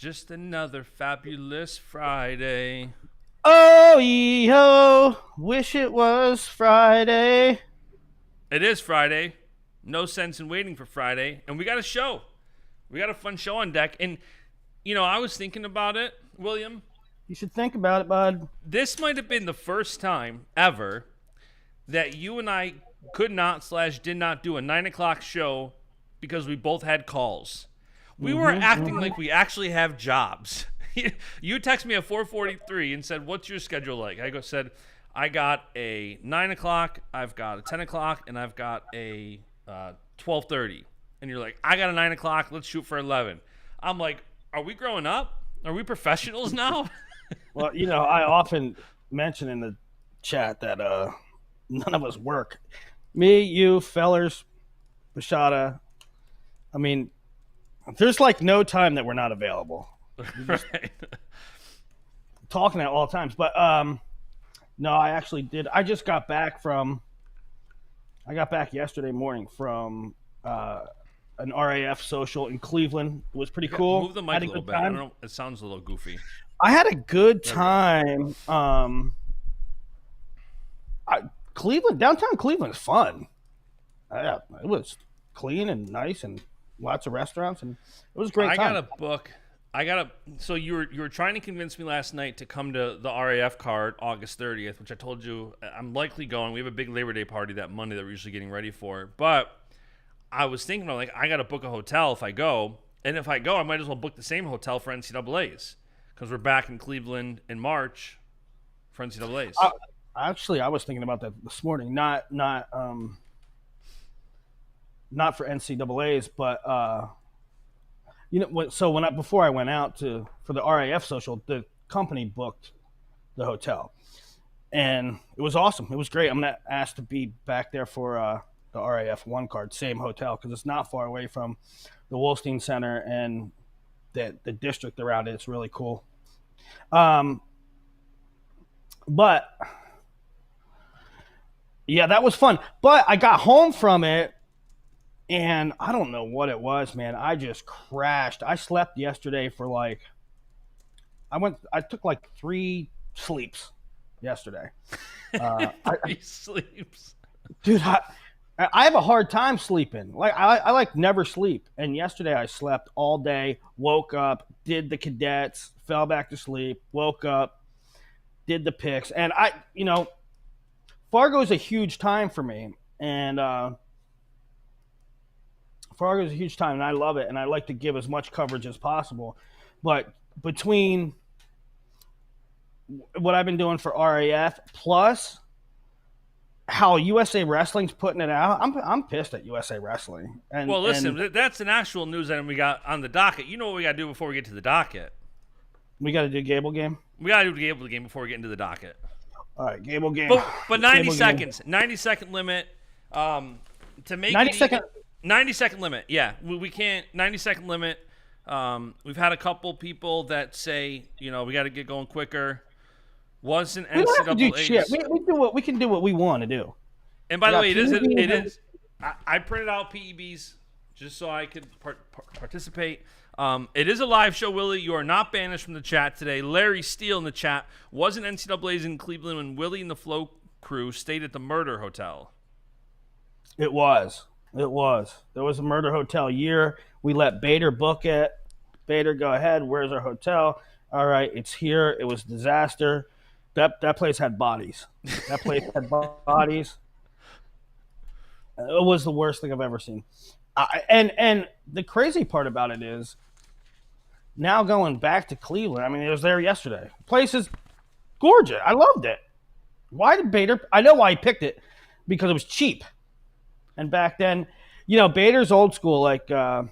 Just another fabulous Friday. Oh, yo, wish it was Friday. It is Friday. No sense in waiting for Friday. And we got a show. We got a fun show on deck. And, I was thinking about it, William. You should think about it, bud. This might have been the first time ever that you and I could not/did not do a 9 o'clock show because we both had calls. We were acting like we actually have jobs. You texted me at 4:43 and said, "What's your schedule like?" Said, "I got a 9 o'clock, I've got a 10 o'clock, and I've got a 12:30." And you're like, "I got a 9 o'clock. Let's shoot for 11." I'm like, "Are we growing up? Are we professionals now?" Well, I often mention in the chat that none of us work. Me, you, fellers, Bashada. I mean, there's like no time that we're not available. Right. Talking at all times. But no, I actually did. I got back yesterday morning from an RAF social in Cleveland. It was pretty cool. Move the mic a little bit. I don't know. It sounds a little goofy. I had a good time. Downtown Cleveland is fun. Yeah, it was clean and nice and lots of restaurants, and it was a great time. I got a book. So you were trying to convince me last night to come to the RAF card August 30th, which I told you I'm likely going. We have a big Labor Day party that Monday that we're usually getting ready for. But I was thinking, I got to book a hotel if I go. And if I go, I might as well book the same hotel for NCAAs because we're back in Cleveland in March for NCAAs. Actually, I was thinking about that this morning. Not for NCAAs, but before I went out for the RAF social, the company booked the hotel, and it was awesome. It was great. I'm not asked to be back there for the RAF one card, same hotel, because it's not far away from the Wolstein Center and the district around it. It's really cool. But yeah, that was fun. But I got home from it, and I don't know what it was, man. I just crashed. I slept yesterday for I took 3 sleeps yesterday. 3 sleeps. Dude, I have a hard time sleeping. I never sleep. And yesterday I slept all day, woke up, did the cadets, fell back to sleep, woke up, did the picks. And Fargo is a huge time for me. And Fargo is a huge time, and I love it. And I like to give as much coverage as possible. But between what I've been doing for RAF plus how USA Wrestling's putting it out, I'm pissed at USA Wrestling. Well, listen, that's an actual news item we got on the docket. You know what we got to do before we get to the docket? We got to do Gable game? We got to do the Gable game before we get into the docket. All right, Gable game. But 90 Gable seconds. Game. 90-second limit. To make 90-second limit. Yeah, we can't. 90-second limit. We've had a couple people that say, we got to get going quicker. Wasn't NCAA? We don't have to do shit. We can do what we want to do. And by the way, it is. I printed out PEBs just so I could participate. It is a live show, Willie. You are not banished from the chat today. Larry Steele in the chat. Wasn't NCAA's in Cleveland when Willie and the Flow crew stayed at the Murder Hotel? It was. There was a Murder Hotel year. We let Bader book it. Bader, go ahead. Where's our hotel? All right, it's here. It was a disaster. That place had bodies. It was the worst thing I've ever seen. And the crazy part about it is now going back to Cleveland. I mean, it was there yesterday. The place is gorgeous. I loved it. Why did Bader? I know why he picked it, because it was cheap. And back then, Bader's old school, like I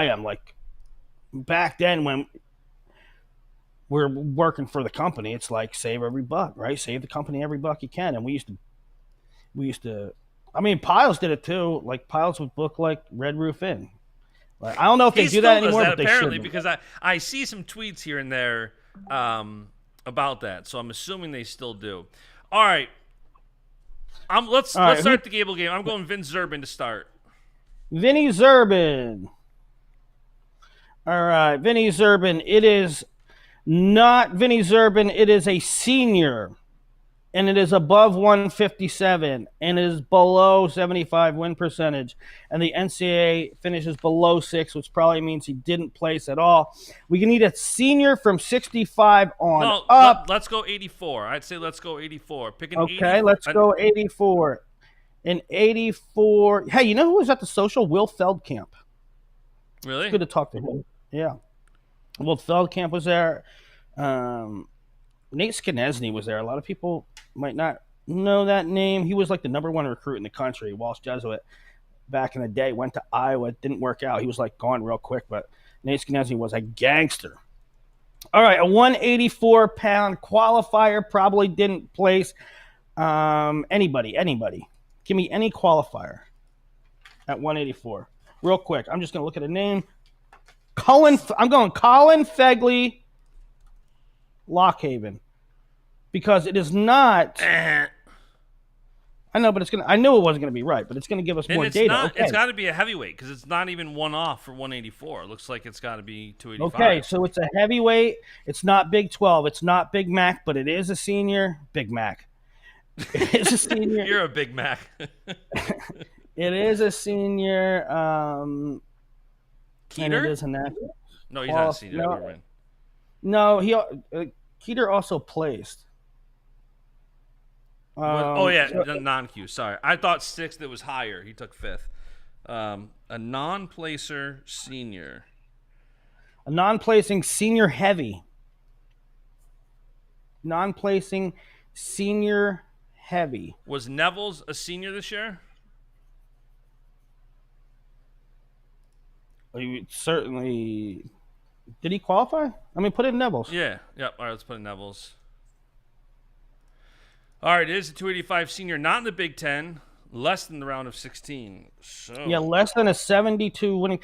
am. Like back then when we're working for the company, it's like save every buck, right? Save the company every buck you can. And we used to. I mean, Piles did it too. Like Piles would book like Red Roof Inn. Like, I don't know if they do that anymore, but apparently, they should. Because I see some tweets here and there about that, so I'm assuming they still do. All right. Let's start the Gable game. I'm going Vince Zerbin to start. Vinny Zerbin. All right, Vinny Zerbin. It is not Vinny Zerbin. It is a senior, and it is above 157, and it is below 75 win percentage. And the NCAA finishes below 6, which probably means he didn't place at all. We need a senior from 65 on up. Let's go 84. I'd say let's go 84. Pick an Okay, 80. let's go 84. In 84. Hey, you know who was at the social? Will Feldkamp. Really? It's good to talk to him. Yeah. Will Feldkamp was there. Nate Skenesny was there. A lot of people might not know that name. He was like the #1 recruit in the country, Walsh Jesuit, back in the day. Went to Iowa. It didn't work out. He was like gone real quick, but Nate Skenesny was a gangster. All right, a 184-pound qualifier probably didn't place. Anybody. Give me any qualifier at 184. Real quick. I'm just going to look at a name. I'm going Colin Fegley, Lockhaven. Because it is not. I know, but I knew it wasn't going to be right, but it's going to give us more data. It's got to be a heavyweight because it's not even one off for 184. It looks like it's got to be 285. Okay, so it's a heavyweight. It's not Big 12. It's not Big Mac, but it is a senior. Big Mac. It is a senior. You're a Big Mac. It is a senior. Keeter? And it is a national. No, he's not a senior. No, Keeter also placed. Non-Q. Sorry. I thought 6th. It was higher. He took 5th. A non-placer senior. A non-placing senior heavy. Non-placing senior heavy. Was Neville's a senior this year? He certainly. Did he qualify? I mean, put in Neville's. Yeah. Yep. All right, let's put in Neville's. All right, it is a 285 senior, not in the Big Ten, less than the round of 16. So yeah, less than a 72 winning.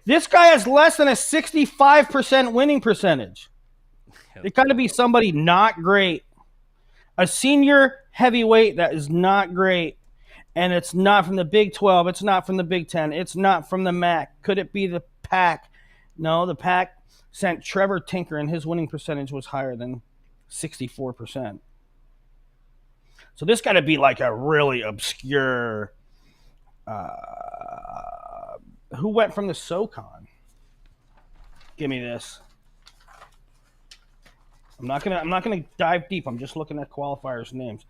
This guy has less than a 65% winning percentage. It got to be somebody not great. A senior heavyweight that is not great, and it's not from the Big 12. It's not from the Big 10. It's not from the MAC. Could it be the PAC? No, the PAC sent Trevor Tinker, and his winning percentage was higher than 64%. So this got to be like a really obscure. Who went from the SoCon? Give me this. I'm not gonna dive deep. I'm just looking at qualifiers' names.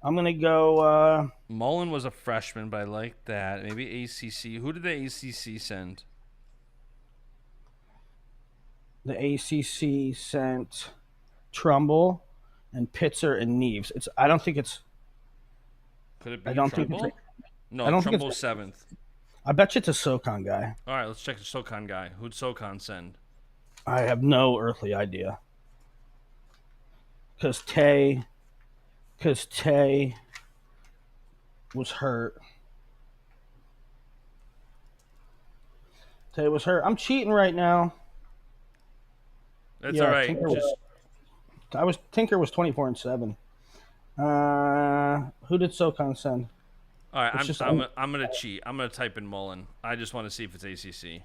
I'm gonna go. Mullen was a freshman, but I like that. Maybe ACC. Who did the ACC send? The ACC sent Trumbull and Pitzer and Neves. I don't think it's. Could it be I don't Trumbull? think it's. No, I don't Trumbull's think 7th. I bet you it's a SoCon guy. All right, let's check the SoCon guy. Who'd SoCon send? I have no earthly idea. Because Tay was hurt. Tay was hurt. I'm cheating right now. That's all right. Tinker was 24-7. Who did SoCon send? All right, I'm gonna cheat. I'm gonna type in Mullen. I just want to see if it's ACC.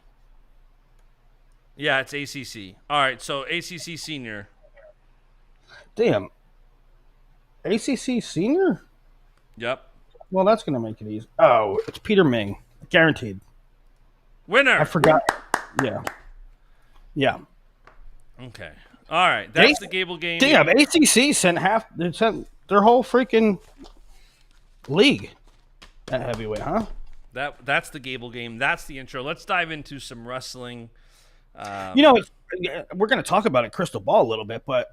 Yeah, it's ACC. All right, so ACC senior. Damn. ACC senior? Yep. Well, that's gonna make it easy. Oh, it's Peter Ming, guaranteed. Winner. I forgot. Yeah. Yeah. Okay. All right. That's the Gable game. Damn, ACC sent their whole freaking league at heavyweight, huh? That's the Gable game. That's the intro. Let's dive into some wrestling. We're going to talk about it, Crystal Ball, a little bit, but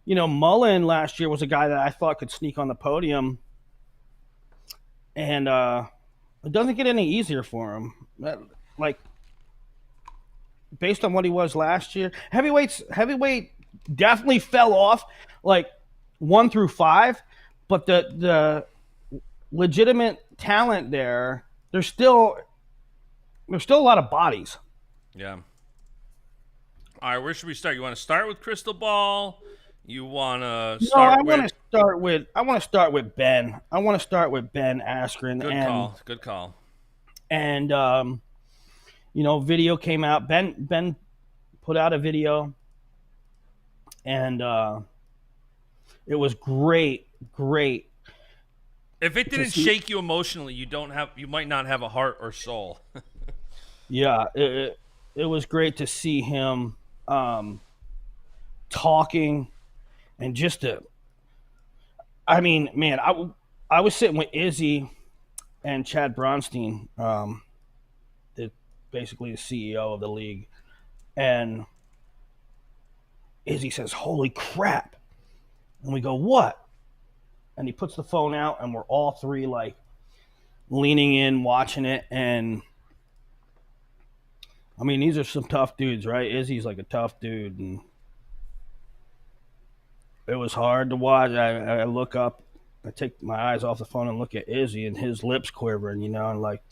Mullen last year was a guy that I thought could sneak on the podium, and it doesn't get any easier for him. Based on what he was last year, heavyweight definitely fell off, 1 through 5, but the legitimate talent there's still a lot of bodies. Yeah. All right, where should we start? You want to start with Crystal Ball? You want to start I want to start with Ben. I want to start with Ben Askren. Good call. And video came out. Ben put out a video, and it was great, great If it to didn't see. shake you emotionally, you might not have a heart or soul. Yeah, it was great to see him talking and just to. I mean, man, I was sitting with Izzy and Chad Bronstein, the basically the CEO of the league, and Izzy says, "Holy crap!" And we go, "What?" And he puts the phone out, and we're all three like leaning in, watching it. And I mean, these are some tough dudes, right? Izzy's like a tough dude, and it was hard to watch. I look up, I take my eyes off the phone and look at Izzy, and his lips quivering, and like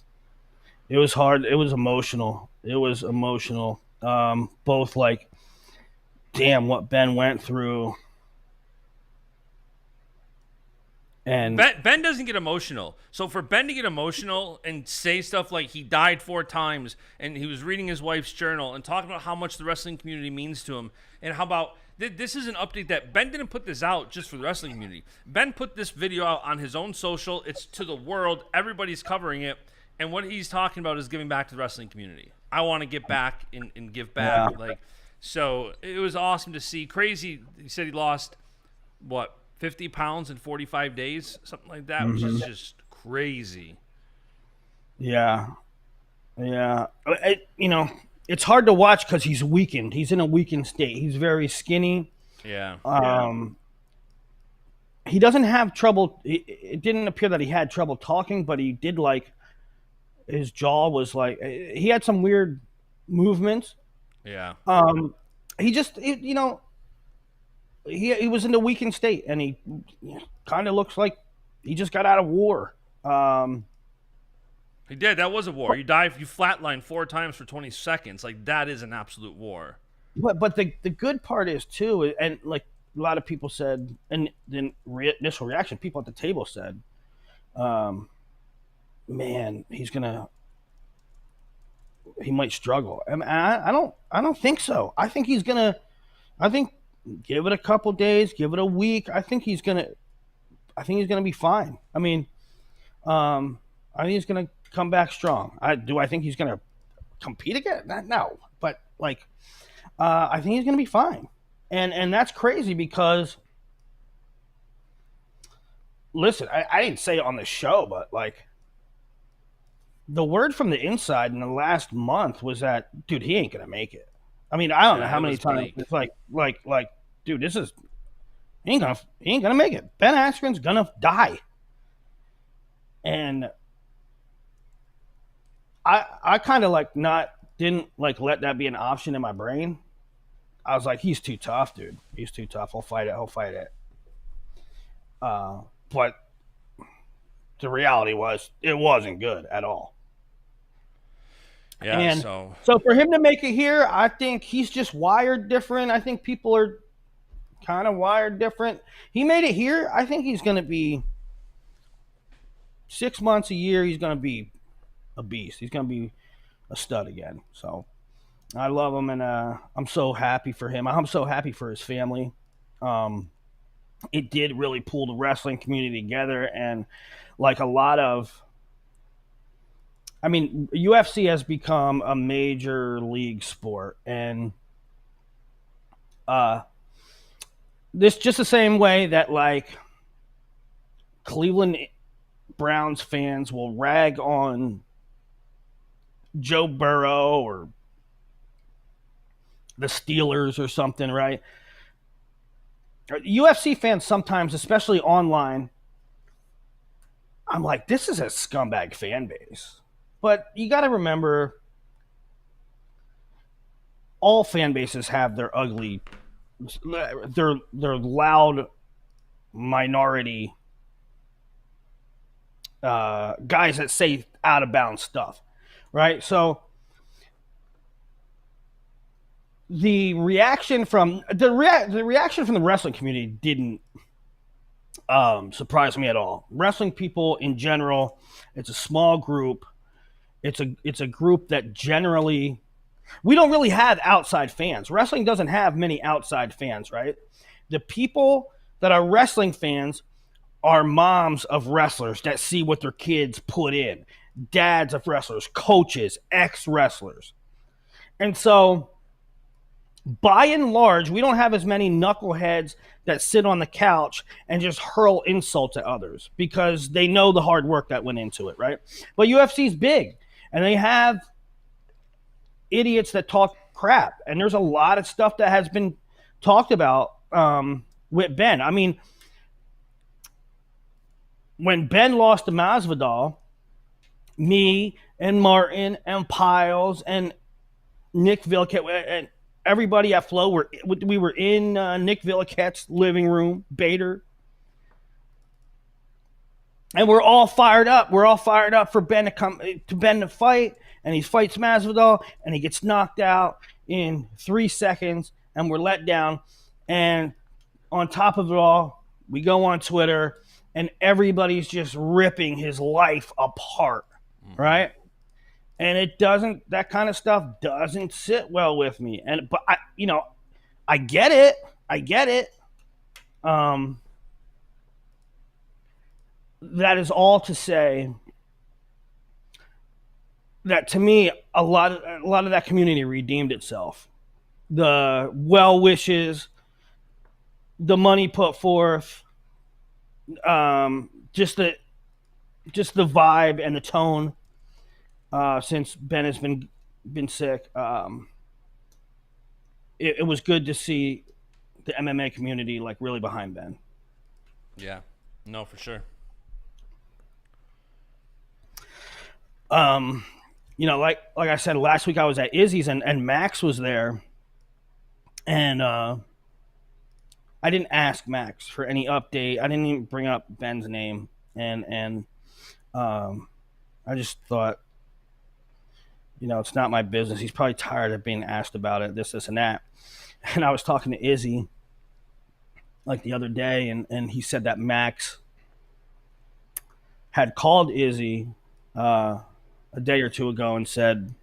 it was hard. It was emotional. It was emotional. Both like, damn, what Ben went through, and Ben doesn't get emotional. So for Ben to get emotional and say stuff like he died 4 times and he was reading his wife's journal and talking about how much the wrestling community means to him, and how about this is an update that Ben didn't put this out just for the wrestling community. Ben put this video out on his own social. It's to the world. Everybody's covering it. And what he's talking about is giving back to the wrestling community. I want to get back and give back. yeah, So it was awesome to see. Crazy. He said he lost what 50 pounds in 45 days, something like that, which is just crazy. yeah, yeah. It's hard to watch because he's weakened. He's in a weakened state. He's very skinny. Yeah. He doesn't have trouble. It didn't appear that he had trouble talking, but he did like his jaw was like he had some weird movements. Yeah. He just he was in a weakened state, and he kind of looks like he just got out of war. He did. That was a war. You flatlined 4 times for 20 seconds. Like, that is an absolute war. But the good part is too, and like a lot of people said, and the initial reaction, people at the table said, "Man, he might struggle." I mean, I don't think so. I think he's gonna. I think give it a couple days, give it a week. I think he's gonna be fine. I mean, I think he's gonna come back strong. I think he's gonna compete again? No, but like, I think he's gonna be fine. And that's crazy because, listen, I didn't say it on the show, but like, the word from the inside in the last month was that, dude, he ain't gonna make it. I mean, I don't know how many times it's like, dude, this is he ain't gonna make it. Ben Askren's gonna die. And I kind of like didn't like let that be an option in my brain. I was like, he's too tough, dude. He's too tough. He'll fight it. He'll fight it. But the reality was, it wasn't good at all. Yeah. And So so for him to make it here, I think he's just wired different. I think people are kind of wired different. He made it here. I think he's going to be 6 months, a year. He's going to be a beast. He's going to be a stud again. So I love him, and I'm so happy for him. I'm so happy for his family. It did really pull the wrestling community together, and like a lot of, I mean, UFC has become a major league sport, and this just the same way that like Cleveland Browns fans will rag on Joe Burrow or the Steelers or something, right? UFC fans sometimes, especially online, I'm like, this is a scumbag fan base. But you got to remember, all fan bases have their ugly, their loud minority guys that say out of bounds stuff, right? So the reaction from the wrestling community didn't surprise me at all. Wrestling people in general, it's a small group, It's a group that generally we don't really have outside fans. Wrestling doesn't have many outside fans, right? The people that are wrestling fans are moms of wrestlers that see what their kids put in, dads of wrestlers, coaches, ex-wrestlers. And so by and large, we don't have as many knuckleheads that sit on the couch and just hurl insults at others because they know the hard work that went into it, right? But UFC's big, and they have idiots that talk crap. And there's a lot of stuff that has been talked about with Ben. I mean, when Ben lost to Masvidal, me and Martin and Piles and Nick Villquette and everybody at Flow we were in Nick Villquette's living room, Bader, and we're all fired up. We're all fired up for Ben to fight, and he fights Masvidal, and he gets knocked out in 3 seconds, and we're let down. And on top of it all, we go on Twitter, and everybody's just ripping his life apart, right? And that kind of stuff doesn't sit well with me. But I get it. That is all to say that to me, a lot of that community redeemed itself. The well wishes, the money put forth, just the vibe and the tone. Since Ben has been sick, it was good to see the MMA community like really behind Ben. Yeah, no, for sure. Like I said last week, I was at Izzy's and Max was there, and I didn't ask Max for any update. I didn't even bring up Ben's name, and I just thought, it's not my business. He's probably tired of being asked about it, this, and that. And I was talking to Izzy like the other day, and he said that Max had called Izzy a day or two ago and said,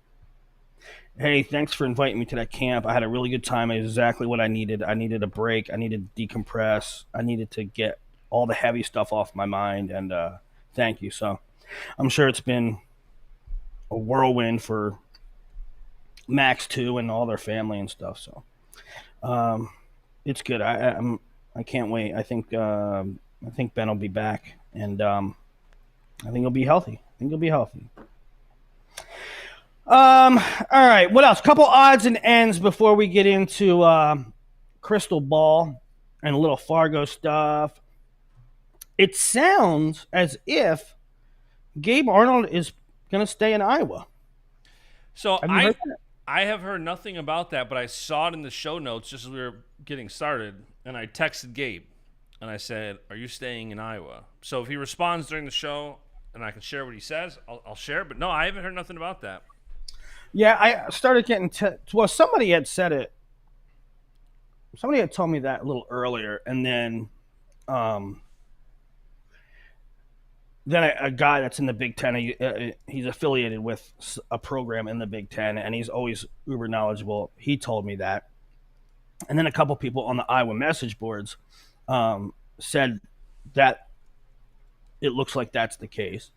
"Hey, thanks for inviting me to that camp. I had a really good time. It was exactly what I needed. I needed a break. I needed to decompress. I needed to get all the heavy stuff off my mind, and thank you." So I'm sure it's been a whirlwind for Max too and all their family and stuff. So it's good. I can't wait. I think Ben will be back, and I think he'll be healthy. All right. What else? Couple odds and ends before we get into Crystal Ball and a little Fargo stuff. It sounds as if Gabe Arnold is going to stay in Iowa. So I have heard nothing about that, but I saw it in the show notes just as we were getting started, and I texted Gabe, and I said, "Are you staying in Iowa?" So if he responds during the show and I can share what he says, I'll share it. But no, I haven't heard nothing about that. Yeah, I started getting somebody had said it. Somebody had told me that a little earlier, and then a guy that's in the Big Ten, he's affiliated with a program in the Big Ten, and he's always uber knowledgeable. He told me that. And then a couple people on the Iowa message boards said that it looks like that's the case.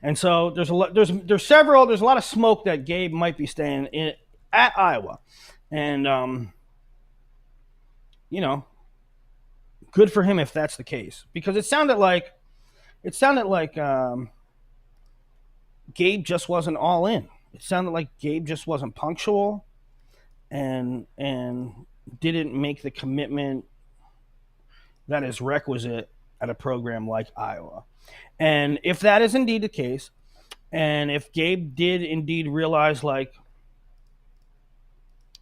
And so there's a lot of smoke that Gabe might be staying at Iowa. And, good for him if that's the case. Because it sounded like Gabe just wasn't all in. It sounded like Gabe just wasn't punctual and didn't make the commitment that is requisite at a program like Iowa. And if that is indeed the case, and if Gabe did indeed realize, I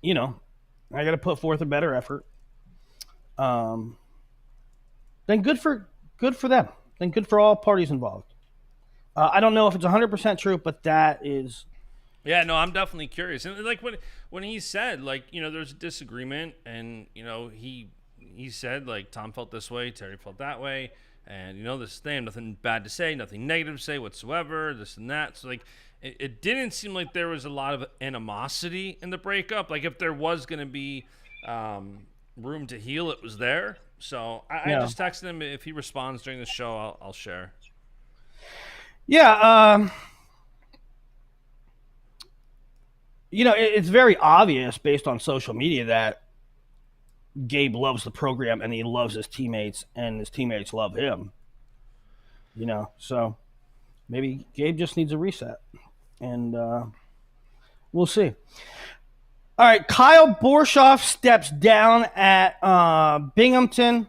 got to put forth a better effort, then good for them. Then good for all parties involved. I don't know if it's 100% true, but that is. Yeah, no, I'm definitely curious. And like when he said, there's a disagreement, and he said, Tom felt this way, Terry felt that way, And they have nothing bad to say, nothing negative to say whatsoever, this and that. So like, it didn't seem like there was a lot of animosity in the breakup. Like if there was going to be room to heal, it was there. So I just texted him. If he responds during the show, I'll share. Yeah. It's very obvious based on social media that Gabe loves the program and he loves his teammates and his teammates love him. So maybe Gabe just needs a reset, and we'll see. All right, Kyle Borshoff steps down at Binghamton.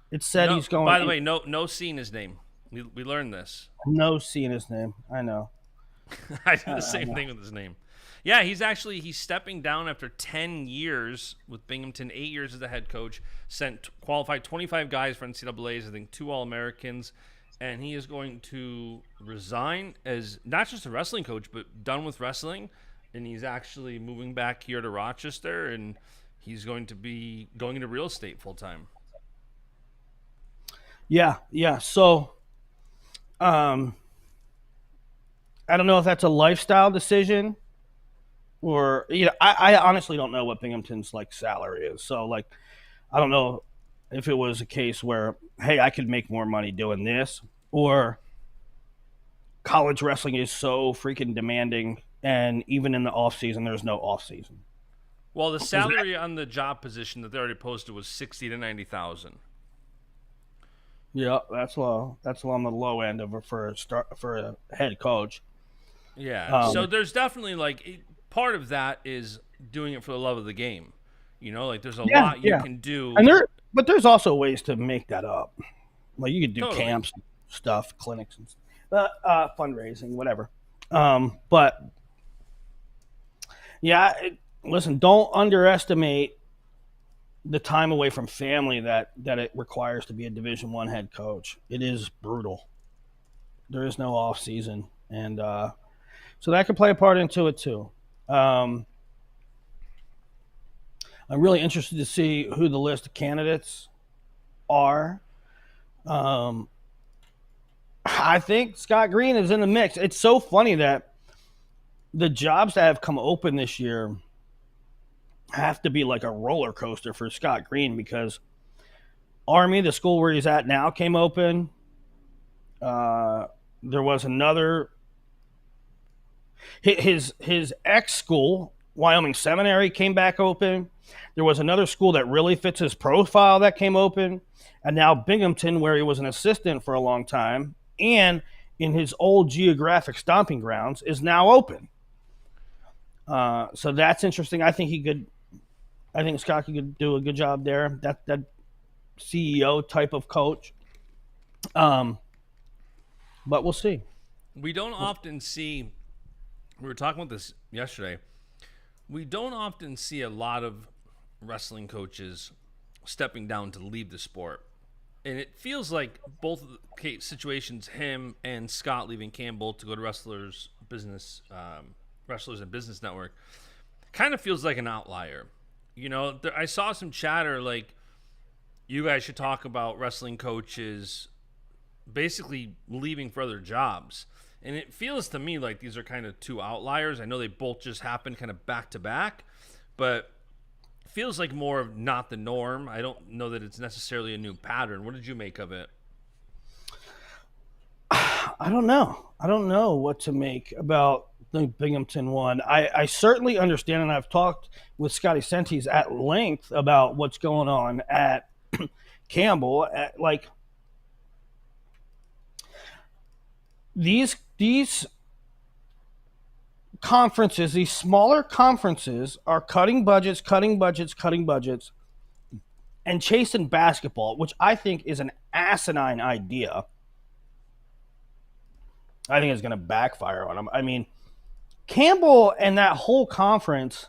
It said he's going. By the way, no C in his name. We learned this. No C in his name. I know. I did the same thing with his name. Yeah, he's stepping down after 10 years with Binghamton, 8 years as a head coach, qualified 25 guys for NCAAs, I think 2 All-Americans, and he is going to resign as not just a wrestling coach, but done with wrestling, and he's actually moving back here to Rochester, and he's going to be going into real estate full-time. Yeah. So, I don't know if that's a lifestyle decision. Or, I honestly don't know what Binghamton's salary is. So I don't know if it was a case where, hey, I could make more money doing this, or college wrestling is so freaking demanding, and even in the off season, there's no off season. Well, the salary on the job position that they already posted was $60,000 to $90,000. Yeah, that's low. That's on the low end for a head coach. Yeah. So there's definitely part of that is doing it for the love of the game. There's a lot you can do. But there's also ways to make that up. You could do camps, stuff, clinics, and fundraising, whatever. But yeah, listen, don't underestimate the time away from family that it requires to be a Division I head coach. It is brutal. There is no off season, and so that could play a part into it too. I'm really interested to see who the list of candidates are. I think Scott Green is in the mix. It's so funny that the jobs that have come open this year have to be like a roller coaster for Scott Green, because Army, the school where he's at now, came open. There was another. His ex school, Wyoming Seminary, came back open. There was another school that really fits his profile that came open. And now Binghamton, where he was an assistant for a long time, and in his old geographic stomping grounds, is now open. So that's interesting. I think Scott could do a good job there. That CEO type of coach. But we'll see. We don't often see. We were talking about this yesterday. We don't often see a lot of wrestling coaches stepping down to leave the sport. And it feels like both of the situations, him and Scott leaving Campbell to go to Wrestlers and Business Network, kind of feels like an outlier. I saw some chatter you guys should talk about wrestling coaches basically leaving for other jobs. And it feels to me like these are kind of two outliers. I know they both just happened kind of back to back, but it feels like more of not the norm. I don't know that it's necessarily a new pattern. What did you make of it? I don't know. I don't know what to make about the Binghamton one. I certainly understand, and I've talked with Scotty Sentes at length about what's going on at Campbell. These conferences, these smaller conferences, are cutting budgets, and chasing basketball, which I think is an asinine idea. I think it's going to backfire on them. I mean, Campbell and that whole conference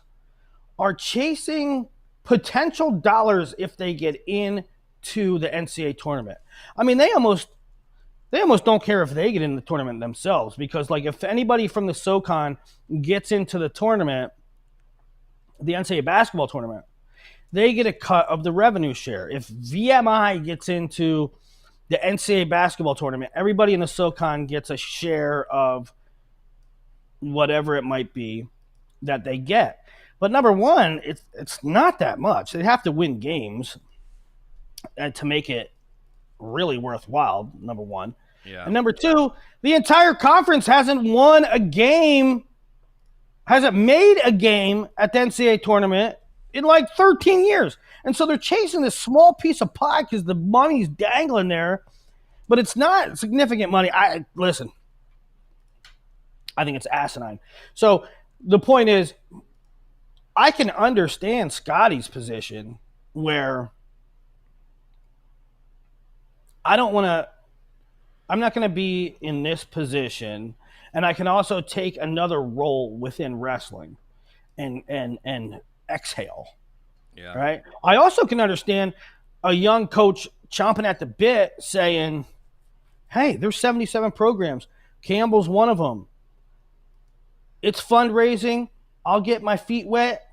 are chasing potential dollars if they get into the NCAA tournament. I mean, they almost don't care if they get in the tournament themselves, because if anybody from the SoCon gets into the tournament, the NCAA basketball tournament, they get a cut of the revenue share. If VMI gets into the NCAA basketball tournament, everybody in the SoCon gets a share of whatever it might be that they get. But number one, it's not that much. They have to win games to make it really worthwhile, number one. Yeah. And number two, the entire conference hasn't won a game, hasn't made a game at the NCAA tournament in like 13 years. And so they're chasing this small piece of pie because the money's dangling there, but it's not significant money. Listen, I think it's asinine. So the point is, I can understand Scotty's position where I'm not going to be in this position, and I can also take another role within wrestling and exhale. Yeah. Right? I also can understand a young coach chomping at the bit saying, hey, there's 77 programs. Campbell's one of them. It's fundraising. I'll get my feet wet.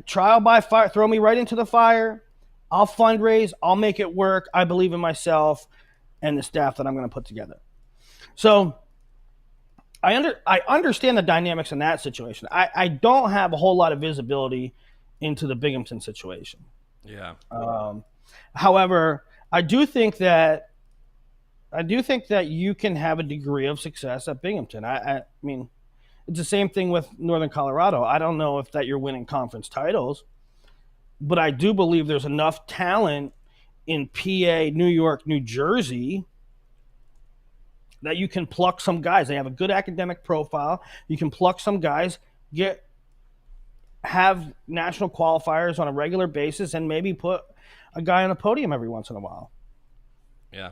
Trial by fire. Throw me right into the fire. I'll fundraise. I'll make it work. I believe in myself and the staff that I'm going to put together. So I understand the dynamics in that situation. I don't have a whole lot of visibility into the Binghamton situation. Yeah. However, I do think that you can have a degree of success at Binghamton. I mean, it's the same thing with Northern Colorado. I don't know if that you're winning conference titles, but I do believe there's enough talent in PA, New York, New Jersey that you can pluck some guys. They have a good academic profile. You can pluck some guys, have national qualifiers on a regular basis, and maybe put a guy on the podium every once in a while. Yeah.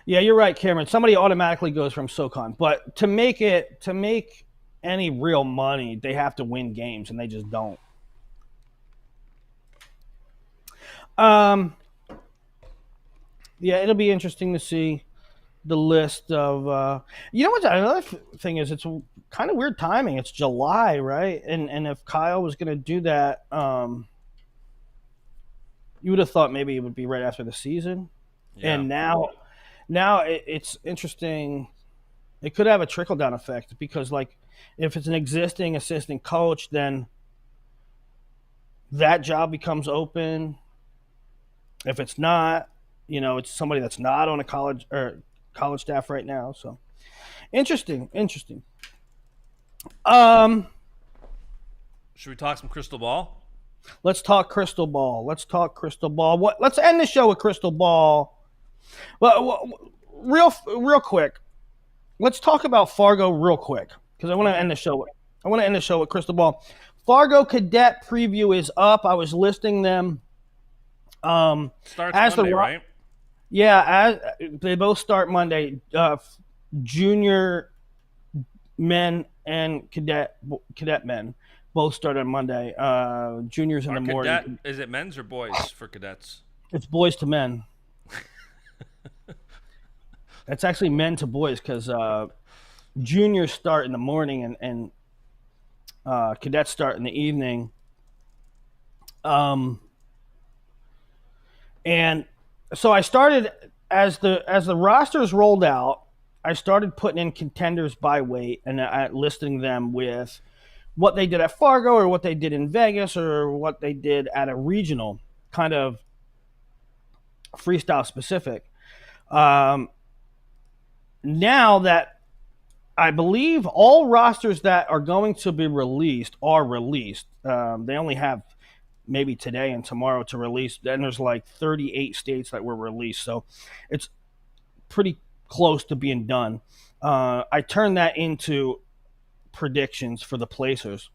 Yeah, you're right, Cameron. Somebody automatically goes from SoCon, but to make any real money, they have to win games, and they just don't. Yeah, it'll be interesting to see the list of. You know what? Another thing is, it's kind of weird timing. It's July, right? And if Kyle was going to do that, you would have thought maybe it would be right after the season. Yeah. And now it's interesting. It could have a trickle-down effect because, like, if it's an existing assistant coach, then that job becomes open. If it's not, it's somebody that's not on a college staff right now. So, interesting. Should we talk some crystal ball? Let's talk crystal ball. Let's end the show with crystal ball. Well, real quick. Let's talk about Fargo real quick because I want to end the show. With crystal ball. Fargo cadet preview is up. I was listing them. Starts Monday, right? Yeah, they both start Monday. Junior men and cadet men both start on Monday. Juniors in the morning. Is it men's or boys for cadets? It's boys to men. It's actually men to boys because juniors start in the morning and cadets start in the evening. And so I started as the rosters rolled out. I started putting in contenders by weight and listing them with what they did at Fargo or what they did in Vegas or what they did at a regional, kind of freestyle specific. Now that I believe all rosters that are going to be released are released. They only have maybe today and tomorrow to release. Then there's like 38 states that were released. So it's pretty close to being done. I turned that into predictions for the placers.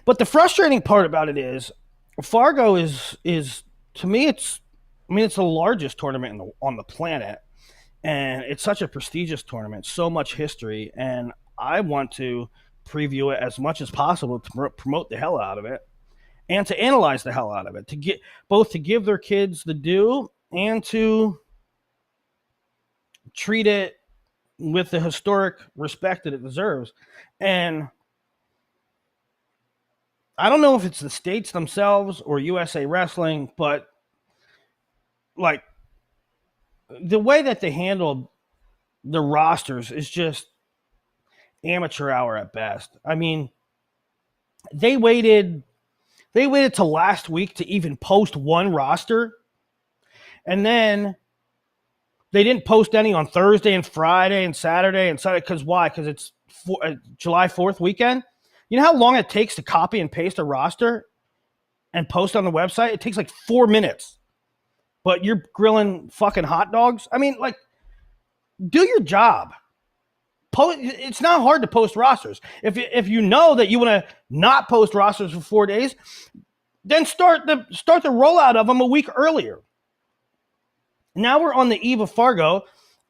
But the frustrating part about it is Fargo is to me, it's the largest tournament on the planet. And it's such a prestigious tournament, so much history, and I want to preview it as much as possible to promote the hell out of it and to analyze the hell out of it, to give their kids the due and to treat it with the historic respect that it deserves. And I don't know if it's the states themselves or USA Wrestling, but like the way that they handled the rosters is just amateur hour at best. I mean, they waited till last week to even post one roster, and then they didn't post any on Thursday and Friday and Saturday and Sunday. Because why? Because it's July 4th weekend. You know how long it takes to copy and paste a roster and post on the website? It takes like 4 minutes. But you're grilling fucking hot dogs? I mean, like, do your job. It's not hard to post rosters. If you know that you want to not post rosters for 4 days, then start the rollout of them a week earlier. Now we're on the eve of Fargo,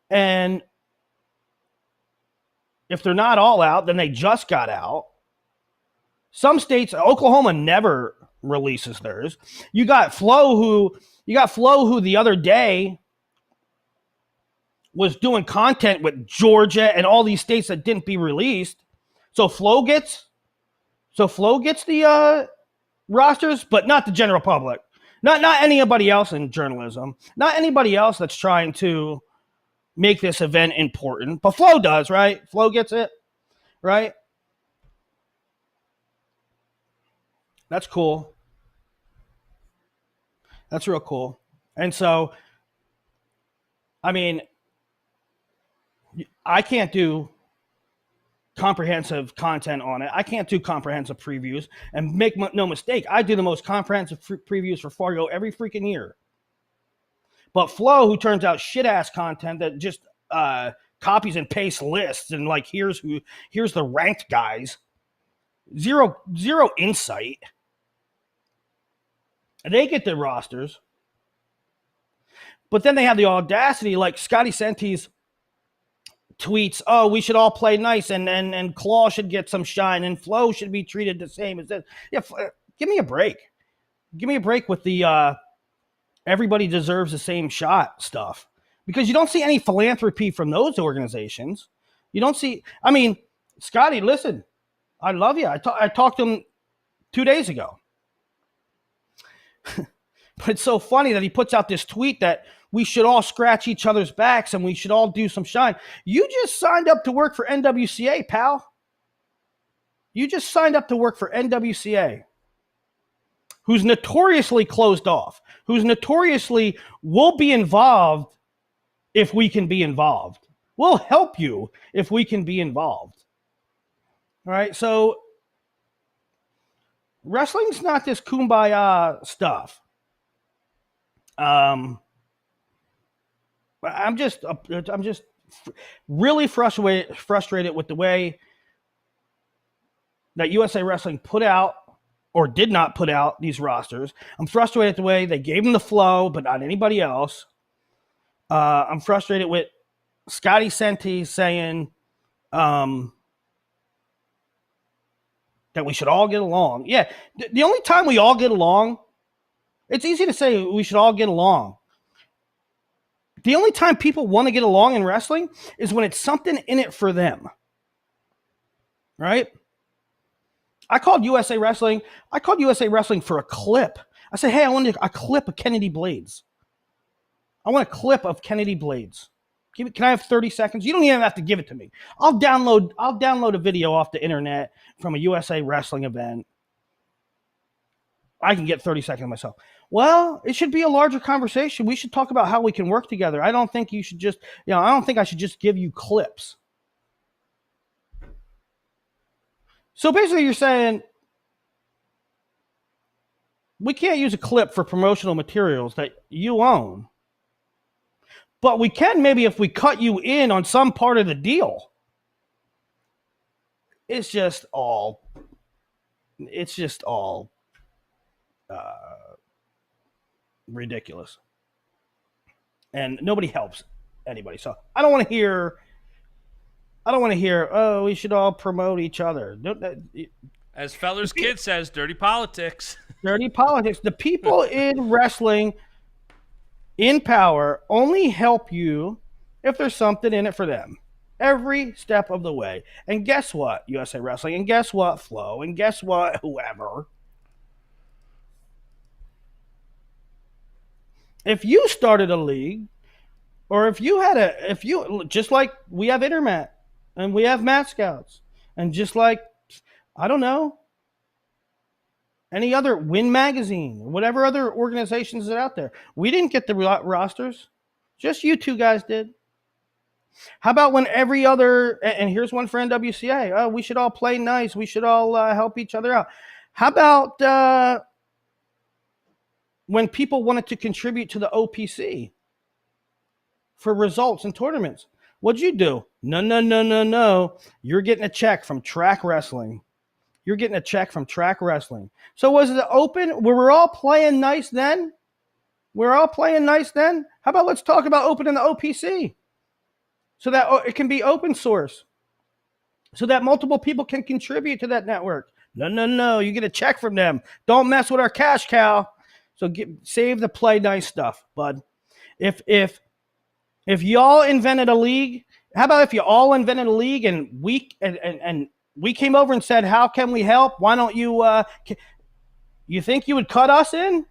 and if they're not all out, then they just got out. Some states, Oklahoma never releases theirs. You got Flo who the other day was doing content with Georgia and all these states that didn't be released. So Flo gets the rosters, but not the general public. Not anybody else in journalism. Not anybody else that's trying to make this event important. But Flo does, right? Flo gets it, right? That's cool. That's real cool. And so, I mean, I can't do comprehensive content on it. I can't do comprehensive previews. And make no mistake, I do the most comprehensive previews for Fargo every freaking year. But Flo, who turns out shit-ass content that just copies and pastes lists and like here's the ranked guys, zero insight. They get the rosters. But then they have the audacity, like Scotty Senti's tweets, oh, we should all play nice and Claw should get some shine and Flo should be treated the same as this. Yeah, give me a break. Give me a break with the everybody deserves the same shot stuff. Because you don't see any philanthropy from those organizations. You don't see, I mean, Scotty, listen, I love you. I talked to him 2 days ago. But it's so funny that he puts out this tweet that we should all scratch each other's backs and we should all do some shine. You just signed up to work for NWCA, pal. You just signed up to work for NWCA, who's notoriously closed off, who's notoriously will be involved if we can be involved. We'll help you if we can be involved. All right, so wrestling's not this kumbaya stuff. I'm just really frustrated with the way that USA Wrestling put out or did not put out these rosters. I'm frustrated the way they gave them the flow, but not anybody else. I'm frustrated with Scotty Senti saying that we should all get along. Yeah, the only time we all get along, it's easy to say we should all get along. The only time people want to get along in wrestling is when it's something in it for them. Right? I called USA Wrestling for a clip. I said, hey, I want a clip of Kennedy Blades. I want a clip of Kennedy Blades. Can I have 30 seconds? You don't even have to give it to me. I'll download a video off the internet from a USA Wrestling event. I can get 30 seconds myself. Well, it should be a larger conversation. We should talk about how we can work together. I don't think you should just, I don't think I should just give you clips. So basically you're saying we can't use a clip for promotional materials that you own. But we can maybe if we cut you in on some part of the deal. It's just all ridiculous. And nobody helps anybody. So I don't want to hear, oh, we should all promote each other. As Feller's kid says, dirty politics. Dirty politics. The people in wrestling in power only help you if there's something in it for them. Every step of the way. And guess what, USA Wrestling? And guess what, Flo? And guess what, whoever? If you started a league, or if you just like we have Intermat and we have Mat Scouts, and just like I don't know any other Win Magazine, whatever other organizations that are out there, we didn't get the rosters. Just you two guys did. How about when every other, and here's one for NWCA, oh, we should all play nice. We should all help each other out. How about when people wanted to contribute to the OPC for results in tournaments? What'd you do? No. You're getting a check from Track Wrestling. You're getting a check from Track Wrestling. So was it open? Were we all playing nice then? We're all playing nice then? How about let's talk about opening the OPC so that it can be open source, so that multiple people can contribute to that network. No. You get a check from them. Don't mess with our cash cow. So save the play nice stuff, bud. If y'all invented a league, how about if you all invented a league and we came over and said, how can we help? Why don't you think you would cut us in?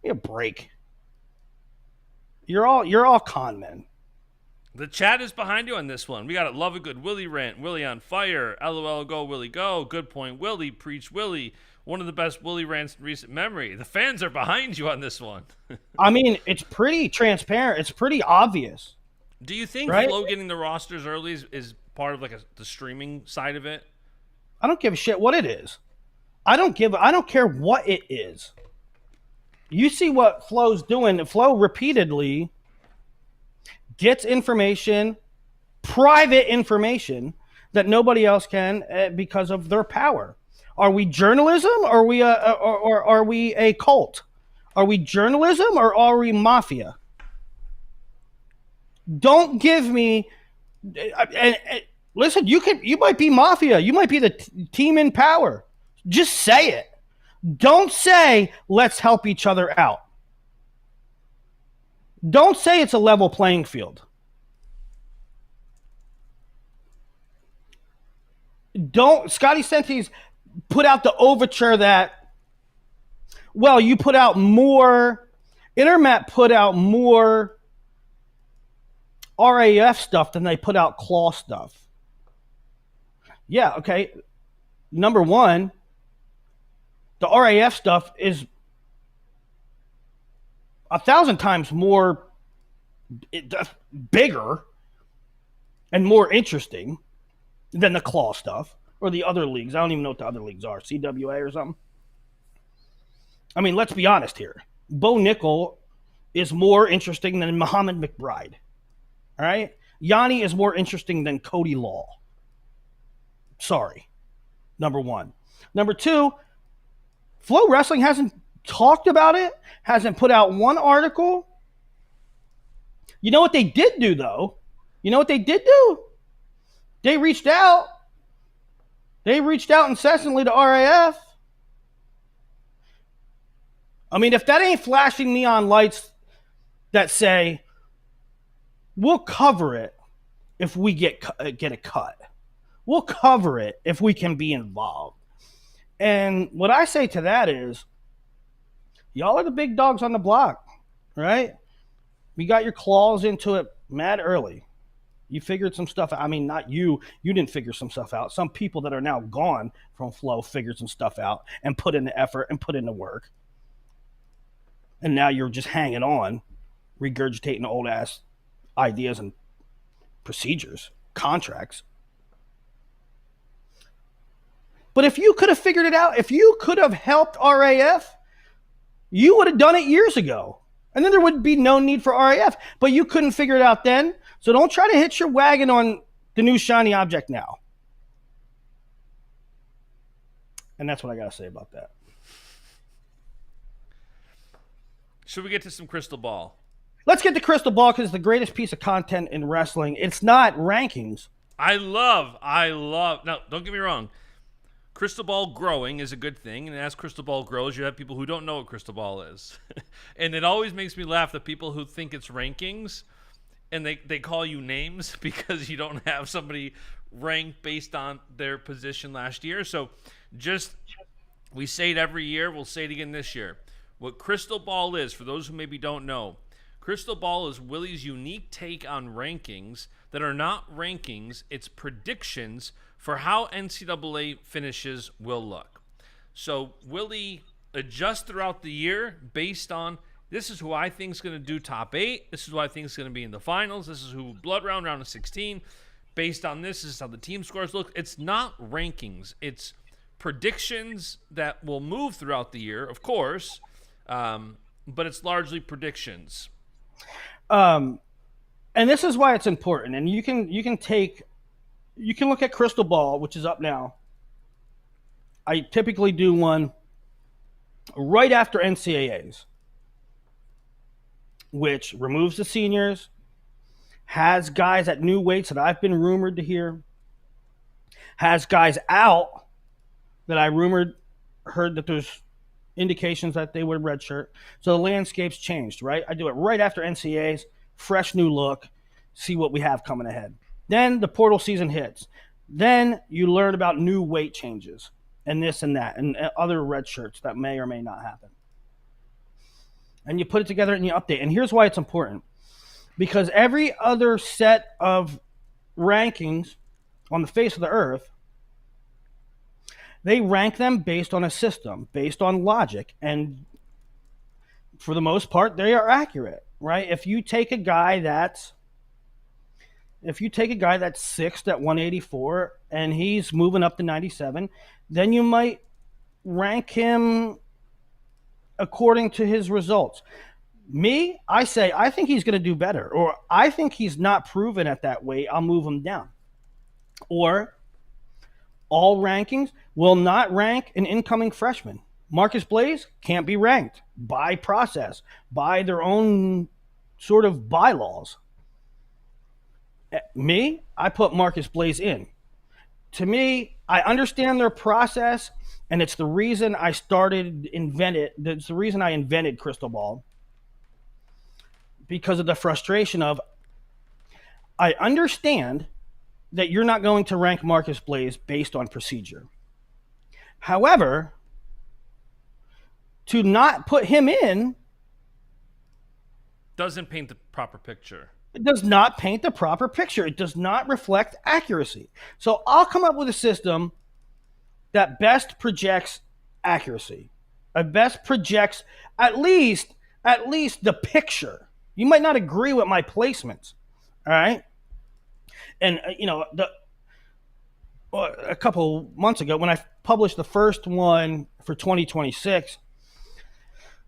Give me a break. You're all con men. The chat is behind you on this one. We got to love a good Willie rant. Willie on fire. LOL, go, Willie, go. Good point, Willie. Preach, Willie. One of the best Willie rants in recent memory. The fans are behind you on this one. I mean, it's pretty transparent. It's pretty obvious. Do you think Flo getting the rosters early is part of like the streaming side of it? I don't give a shit what it is. I don't care what it is. You see what Flo's doing. Flo repeatedly gets information, private information, that nobody else can because of their power. Are we journalism or are we a cult? Are we journalism or are we mafia? Don't give me and listen, you might be mafia. You might be the team in power. Just say it. Don't say let's help each other out. Don't say it's a level playing field. Scotty Sentes put out the overture that, well, you put out more, Intermat put out more RAF stuff than they put out Claw stuff. Yeah, okay. Number one, the RAF stuff is 1,000 times more bigger and more interesting than the Claw stuff or the other leagues. I don't even know what the other leagues are, CWA or something. I mean, let's be honest here. Bo Nickel is more interesting than Muhammad McBride. All right? Yanni is more interesting than Cody Law. Sorry. Number one. Number two, Flow Wrestling hasn't talked about it, hasn't put out one article. You know what they did do, though? You know what they did do? They reached out. They reached out incessantly to RAF. I mean, if that ain't flashing neon lights that say, we'll cover it if we get a cut. We'll cover it if we can be involved. And what I say to that is, y'all are the big dogs on the block, right? You got your claws into it mad early. You figured some stuff out. I mean, not you. You didn't figure some stuff out. Some people that are now gone from Flow figured some stuff out and put in the effort and put in the work. And now you're just hanging on, regurgitating old-ass ideas and procedures, contracts. But if you could have figured it out, if you could have helped RAF, you would have done it years ago. And then there would be no need for RAF. But you couldn't figure it out then. So don't try to hitch your wagon on the new shiny object now. And that's what I got to say about that. Should we get to some crystal ball? Let's get to crystal ball because it's the greatest piece of content in wrestling. It's not rankings. I love. Now, don't get me wrong. Crystal ball growing is a good thing, and as crystal ball grows, you have people who don't know what crystal ball is. And it always makes me laugh, the people who think it's rankings, and they call you names because you don't have somebody ranked based on their position last year. So we say it every year, we'll say it again this year. What Crystal Ball is, for those who maybe don't know, Crystal Ball is Willie's unique take on rankings that are not rankings. It's predictions for how NCAA finishes will look. So Willie adjusts throughout the year based on, this is who I think is going to do top 8. This is who I think is going to be in the finals. This is who blood round of 16. Based on this is how the team scores look. It's not rankings. It's predictions that will move throughout the year, of course, but it's largely predictions. And this is why it's important. And you can look at Crystal Ball, which is up now. I typically do one right after NCAAs, which removes the seniors, has guys at new weights that I've been rumored to hear, has guys out that I heard that there's indications that they would redshirt. So the landscape's changed, right? I do it right after NCAAs, fresh new look, see what we have coming ahead. Then the portal season hits. Then you learn about new weight changes and this and that and other red shirts that may or may not happen. And you put it together and you update. And here's why it's important. Because every other set of rankings on the face of the earth, they rank them based on a system, based on logic. And for the most part, they are accurate, right? If you take a guy that's 6th at 184 and he's moving up to 97, then you might rank him according to his results. Me, I say, I think he's going to do better, or I think he's not proven at that weight. I'll move him down. Or all rankings will not rank an incoming freshman. Marcus Blaze can't be ranked by process, by their own sort of bylaws. Me, I put Marcus Blaze in. To me, I understand their process, and it's the reason it's the reason I invented Crystal Ball, because of the frustration of, I understand that you're not going to rank Marcus Blaze based on procedure. However, to not put him in doesn't paint the proper picture. It does not paint the proper picture. It does not reflect accuracy. So I'll come up with a system that best projects accuracy. Best projects at least the picture. You might not agree with my placements, all right? And a couple months ago, when I published the first one for 2026,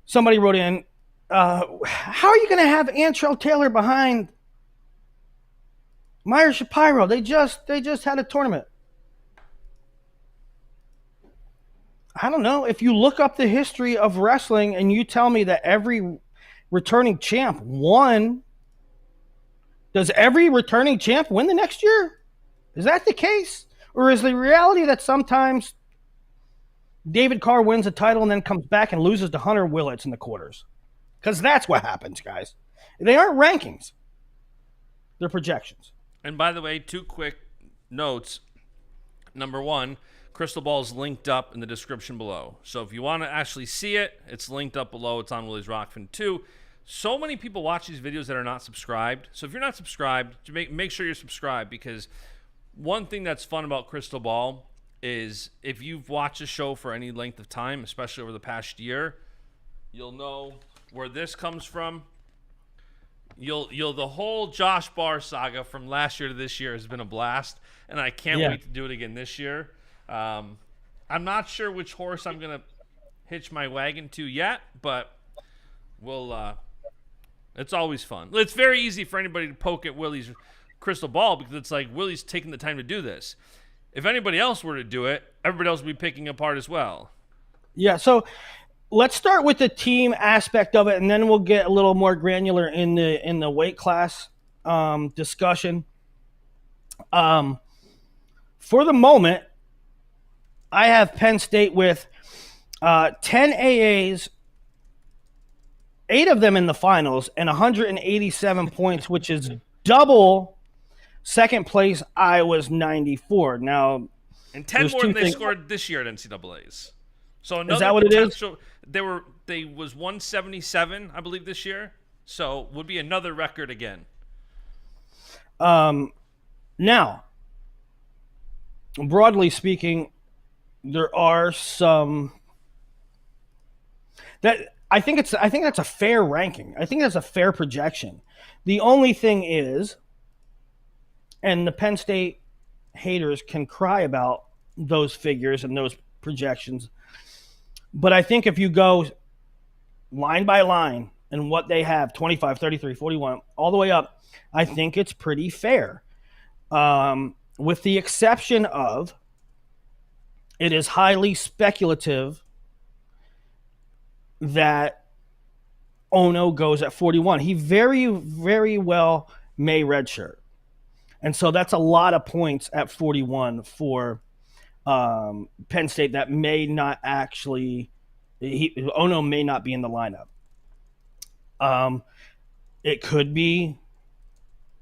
somebody wrote in, how are you going to have Antrell Taylor behind Meyer Shapiro? They just had a tournament. I don't know. If you look up the history of wrestling and you tell me that every returning champ won, does every returning champ win the next year? Is that the case? Or is the reality that sometimes David Carr wins a title and then comes back and loses to Hunter Willits in the quarters? Because that's what happens, guys. They aren't rankings. They're projections. And by the way, 2 quick notes. Number 1, Crystal Ball is linked up in the description below. So if you want to actually see it, it's linked up below. It's on Willie's Rockfin 2. So many people watch these videos that are not subscribed. So if you're not subscribed, make sure you're subscribed, because one thing that's fun about Crystal Ball is if you've watched a show for any length of time, especially over the past year, you'll know where this comes from. You'll the whole Josh Barr saga from last year to this year has been a blast, and I can't wait to do it again this year. I'm not sure which horse I'm gonna hitch my wagon to yet, but we'll. It's always fun. It's very easy for anybody to poke at Willie's crystal ball, because it's like Willie's taking the time to do this. If anybody else were to do it, everybody else would be picking apart as well. Yeah, so let's start with the team aspect of it, and then we'll get a little more granular in the weight class discussion. For the moment, I have Penn State with 10 AAs, 8 of them in the finals, and 187 points, which is double second place Iowa's 94. Now, and 10 more than they scored this year at NCAAs. So another is that what it is? They State was 177, I believe, this year. So would be another record again. Now, broadly speaking, there are some that I think that's a fair ranking. I think that's a fair projection. The only thing is, and the Penn State haters can cry about those figures and those projections, but I think if you go line by line and what they have, 25, 33, 41, all the way up, I think it's pretty fair. With the exception of it is highly speculative that Ono goes at 41. He very, very well may redshirt. And so that's a lot of points at 41 for Penn State that may not actually Ono may not be in the lineup. It could be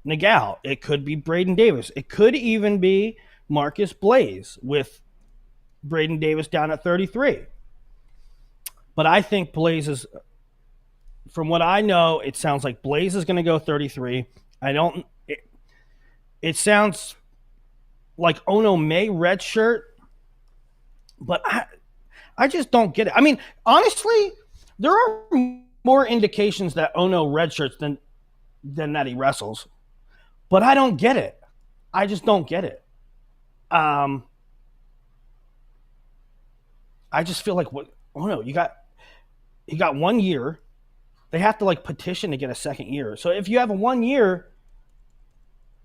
Nagel. It could be Braden Davis. It could even be Marcus Blaze with Braden Davis down at 33. But I think Blaze is, from what I know, it sounds like Blaze is going to go 33. It sounds like Ono may redshirt, but I just don't get it. I mean, honestly, there are more indications that Ono redshirts than that he wrestles. But I don't get it. I just don't get it. I just feel like you got 1 year. They have to petition to get a second year. So if you have a 1 year,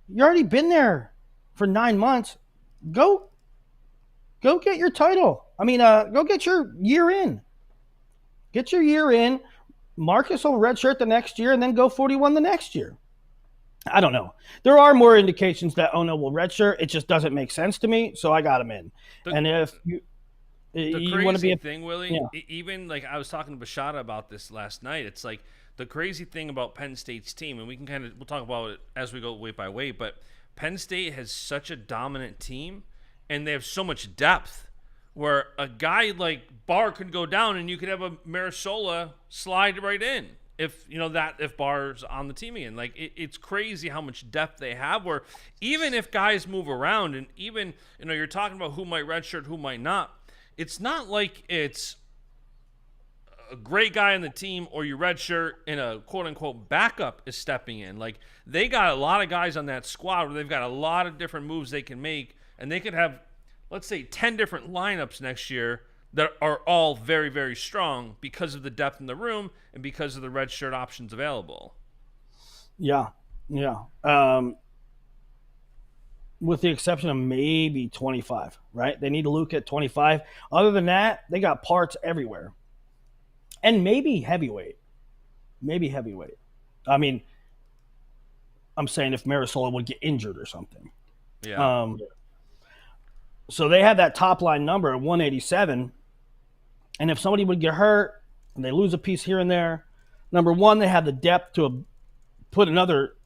you already been there for 9 months. Go get your title. I mean, go get your year in. Get your year in. Marcus will redshirt the next year and then go 41 the next year. I don't know. There are more indications that Ono will redshirt. It just doesn't make sense to me, so I got him in. And if you want to be thing, Willie, yeah. Even I was talking to Baschamania about this last night. It's like the crazy thing about Penn State's team, and we'll talk about it as we go weight by weight, but Penn State has such a dominant team, and they have so much depth where a guy like Barr could go down and you could have a Marisola slide right in. If Barr's on the team again, it's crazy how much depth they have. Where even if guys move around, and even you're talking about who might redshirt, who might not. It's not like it's a great guy on the team or you redshirt and a quote unquote backup is stepping in. They got a lot of guys on that squad where they've got a lot of different moves they can make, and they could have, let's say, 10 different lineups next year that are all very, very strong because of the depth in the room and because of the red shirt options available. Yeah. With the exception of maybe 25, right? They need Luke at 25. Other than that, they got parts everywhere. And maybe heavyweight. I mean, I'm saying if Marisola would get injured or something. Yeah. So they had that top line number at 187. And if somebody would get hurt and they lose a piece here and there, number one, they have the depth to put another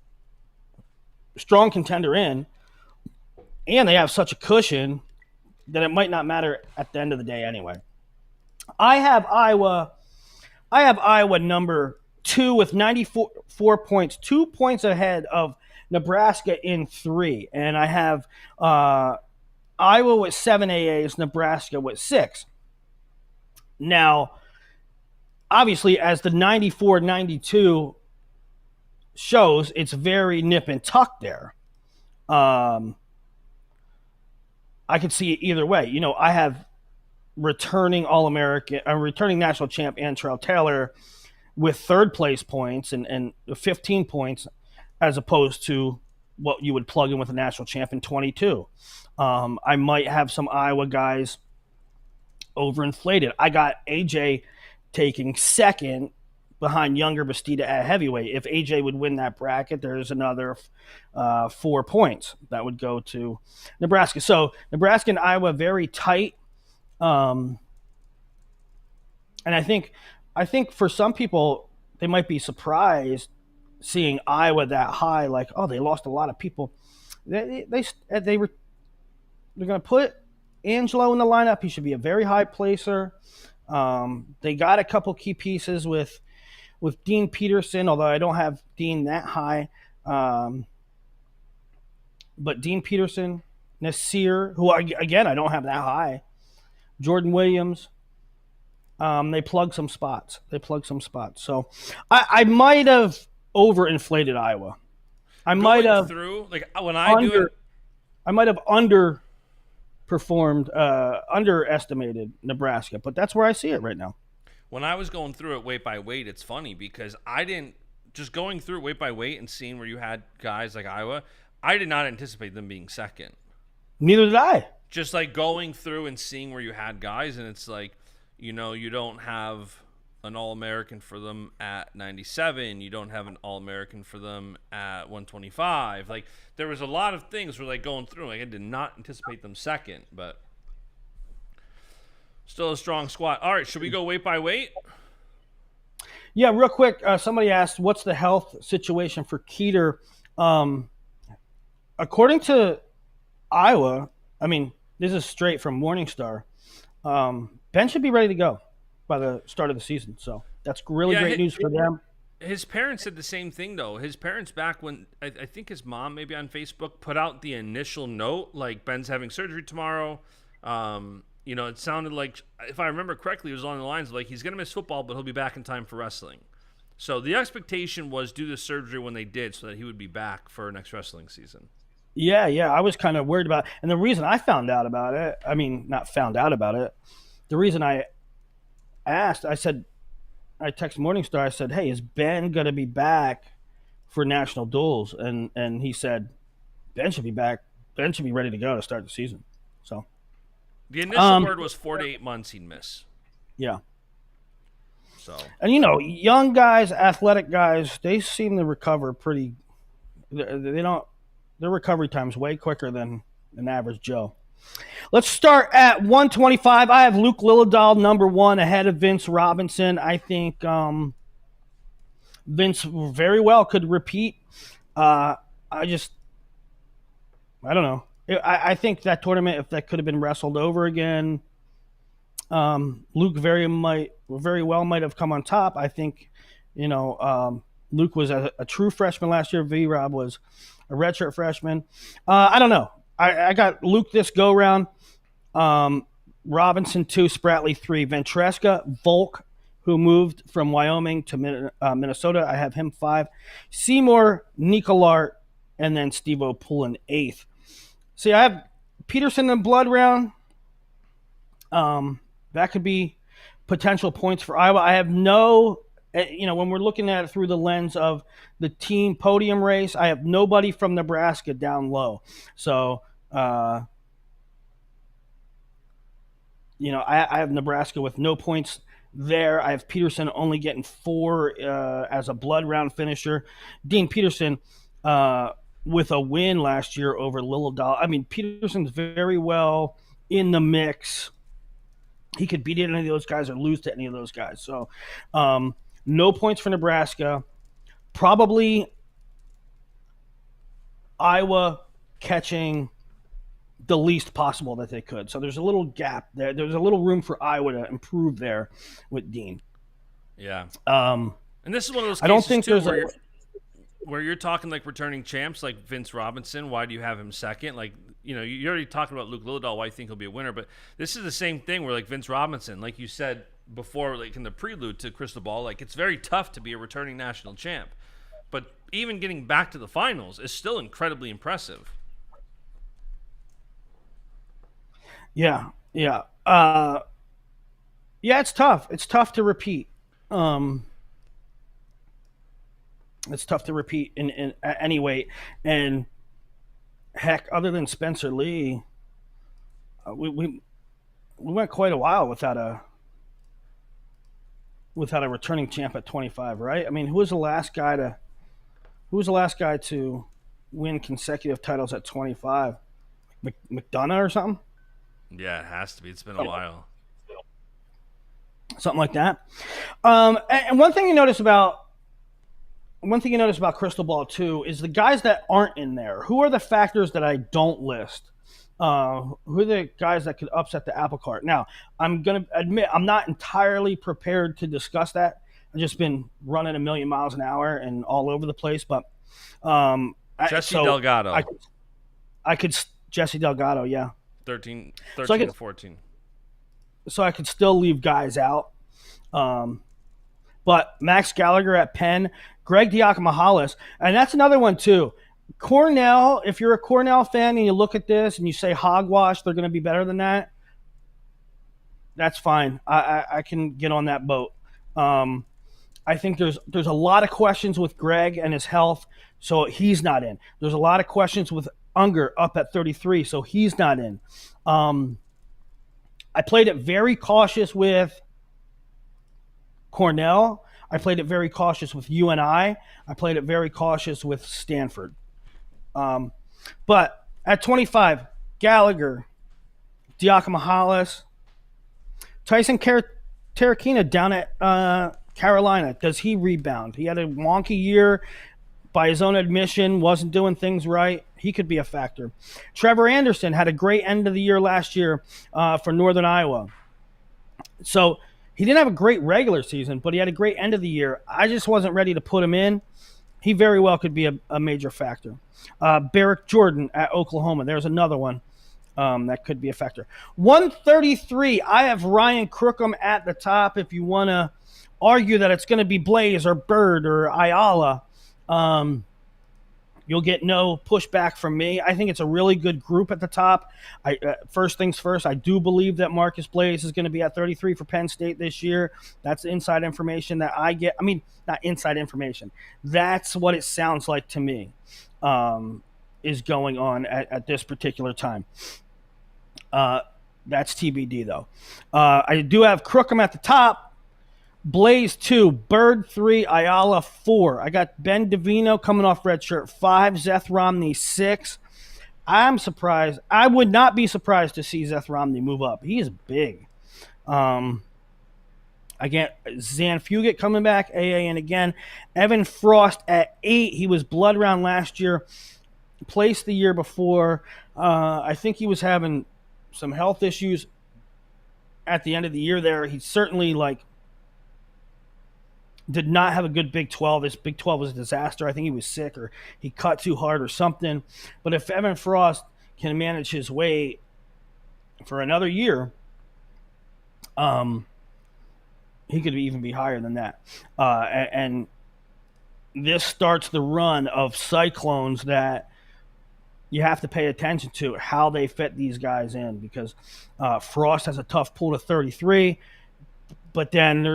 strong contender in, and they have such a cushion that it might not matter at the end of the day anyway. I have Iowa number 2 with 94 points, 2 points ahead of Nebraska in 3. And I have Iowa with 7 AAs, Nebraska with 6. Now, obviously, as the 94-92 shows, it's very nip and tuck there. I could see it either way. I have returning All-American, returning national champ Antrell Taylor with third place points and 15 points, as opposed to what you would plug in with a national champ in 22. I might have some Iowa guys overinflated. I got AJ taking second behind Younger Bastida at heavyweight. If AJ would win that bracket, there's another 4 points that would go to Nebraska. So Nebraska and Iowa very tight. And I think for some people, they might be surprised seeing Iowa that high. They lost a lot of people. They're going to put Angelo in the lineup. He should be a very high placer. They got a couple key pieces with Dean Peterson, although I don't have Dean that high. But Dean Peterson, Nasir, who again I don't have that high. Jordan Williams. They plug some spots. So I might have overinflated Iowa. I might have underestimated Nebraska, but that's where I see it right now. When I was going through it weight by weight, it's funny because I didn't just going through it weight by weight and seeing where you had guys like Iowa, I did not anticipate them being second. Neither did I. Just like going through and seeing where you had guys, and it's like, you don't have an All-American for them at 97. You don't have an All-American for them at 125. Like, there was a lot of things where, like, going through, like, I did not anticipate them second, but still a strong squad. All right, should we go weight by weight? Yeah, real quick. Somebody asked, what's the health situation for Keeter? According to Iowa, I mean, this is straight from Morningstar, Ben should be ready to go by the start of the season. So that's really great news for them. His parents said the same thing, though. His parents, back when I think his mom, maybe on Facebook, put out the initial note, like, Ben's having surgery tomorrow. It sounded like, if I remember correctly, it was along the lines of, like, he's going to miss football, but he'll be back in time for wrestling. So the expectation was do the surgery when they did so that he would be back for next wrestling season. Yeah, I was kind of worried about it. And the reason I found out about it, I mean, not found out about it, the reason I asked, I texted Morningstar, I said, hey, is Ben going to be back for national duels? And he said, Ben should be back. Ben should be ready to go to start the season. So the initial word was 4 to 8 months he'd miss. Yeah. So, and young guys, athletic guys, they seem to recover pretty. Their recovery time's way quicker than an average Joe. Let's start at 125. I have Luke Lillidahl, number 1, ahead of Vince Robinson. I think Vince very well could repeat. I don't know. I think that tournament, if that could have been wrestled over again, Luke very well might have come on top. I think, Luke was a true freshman last year. V-Rob was a redshirt freshman. I don't know. I got Luke this go-round. Robinson 2, Spratley 3. Ventresca, Volk, who moved from Wyoming to Minnesota. I have him 5. Seymour, Nicolart, and then Steve-O Poulin 8th. See, I have Peterson in blood round. That could be potential points for Iowa. I have no... when we're looking at it through the lens of the team podium race, I have nobody from Nebraska down low. So, I have Nebraska with no points there. I have Peterson only getting 4 as a blood round finisher. Dean Peterson with a win last year over Lillidahl. I mean, Peterson's very well in the mix. He could beat any of those guys or lose to any of those guys. So, no points for Nebraska. Probably Iowa catching the least possible that they could. So there's a little gap there. There's a little room for Iowa to improve there with Dean. Yeah. And this is one of those cases, I don't think too, where you're talking like returning champs like Vince Robinson. Why do you have him second? Like, you're already talking about Luke Lillidahl, why you think he'll be a winner. But this is the same thing where, like, Vince Robinson, like you said before, like in the prelude to Crystal Ball, like, it's very tough to be a returning national champ. But even getting back to the finals is still incredibly impressive. Yeah. It's tough. It's tough to repeat. It's tough to repeat in any weight. And heck, other than Spencer Lee, we went quite a while without a returning champ at 25, right? I mean, who was the last guy to win consecutive titles at 25? McDonough or something? Yeah, it has to be. It's been a while. Something like that. And one thing you notice about Crystal Ball too is the guys that aren't in there. Who are the factors that I don't list? Who are the guys that could upset the apple cart? Now, I'm going to admit I'm not entirely prepared to discuss that. I've just been running a million miles an hour and all over the place. But Jesse Delgado. I could Jesse Delgado, yeah. 13 So I could, to 14. So I could still leave guys out. But Max Gallagher at Penn, Greg Diakomahalis, and that's another one too. Cornell, if you're a Cornell fan and you look at this and you say hogwash, they're going to be better than that. That's fine. I can get on that boat. I think there's a lot of questions with Greg and his health, so he's not in. There's a lot of questions with Unger up at 33, so he's not in. I played it very cautious with Cornell. I played it very cautious with UNI. I played it very cautious with Stanford. But at 25, Gallagher, Diakomahalis, Tyson Terrakina down at Carolina. Does he rebound? He had a wonky year by his own admission, wasn't doing things right. He could be a factor. Trevor Anderson had a great end of the year last year for Northern Iowa. So he didn't have a great regular season, but he had a great end of the year. I just wasn't ready to put him in. He very well could be a major factor. Barrick Jordan at Oklahoma. There's another one that could be a factor. 133, I have Ryan Crookham at the top. If you want to argue that it's going to be Blaze or Bird or Ayala, you'll get no pushback from me. I think it's a really good group at the top. First things first, I do believe that Marcus Blaze is going to be at 33 for Penn State this year. That's inside information that I get. I mean, not inside information. That's what it sounds like to me is going on at this particular time. That's TBD, though. I do have Crookham at the top. Blaze 2, Bird 3, Ayala 4. I got Ben DeVino coming off redshirt 5, Zeth Romney 6. I'm surprised. I would not be surprised to see Zeth Romney move up. He is big. Again, Zan Fugit coming back, AA, and again, Evan Frost at 8. He was blood round last year, placed the year before. I think he was having some health issues at the end of the year there. He certainly, did not have a good Big 12. This Big 12 was a disaster. I think he was sick or he cut too hard or something. But if Evan Frost can manage his way for another year, he could even be higher than that. And this starts the run of Cyclones that you have to pay attention to how they fit these guys in, because Frost has a tough pull to 33, but then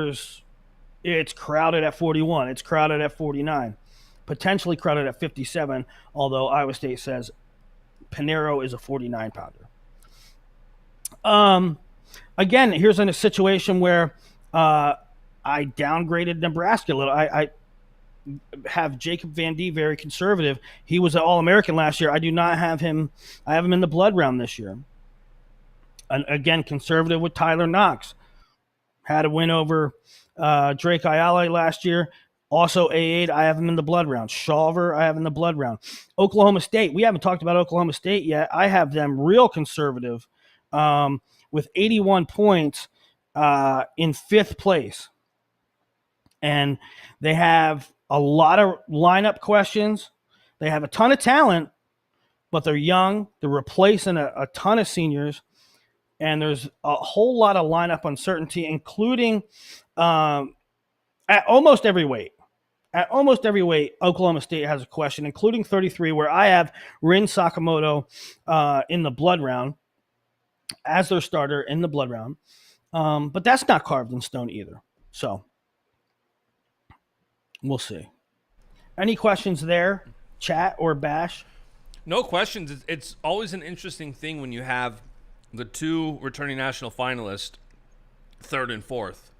it's crowded at 41. It's crowded at 49. Potentially crowded at 57, although Iowa State says Pinero is a 49-pounder. Again, here's in a situation where I downgraded Nebraska a little. I have Jacob Van D very conservative. He was an All-American last year. I do not have him. I have him in the blood round this year. And again, conservative with Tyler Knox. Had a win over Drake Ayala last year. Also A8, I have him in the blood round. Shawver, I have in the blood round. Oklahoma State, we haven't talked about Oklahoma State yet. I have them real conservative with 81 points in 5th place. And they have a lot of lineup questions. They have a ton of talent, but they're young. They're replacing a ton of seniors. And there's a whole lot of lineup uncertainty, including at almost every weight. At almost every weight, Oklahoma State has a question, including 33, where I have Rin Sakamoto in the blood round as their starter in the blood round. But that's not carved in stone either. So we'll see. Any questions there, chat or Bash? No questions. It's always an interesting thing when you have the 2 returning national finalists, 3rd and 4th.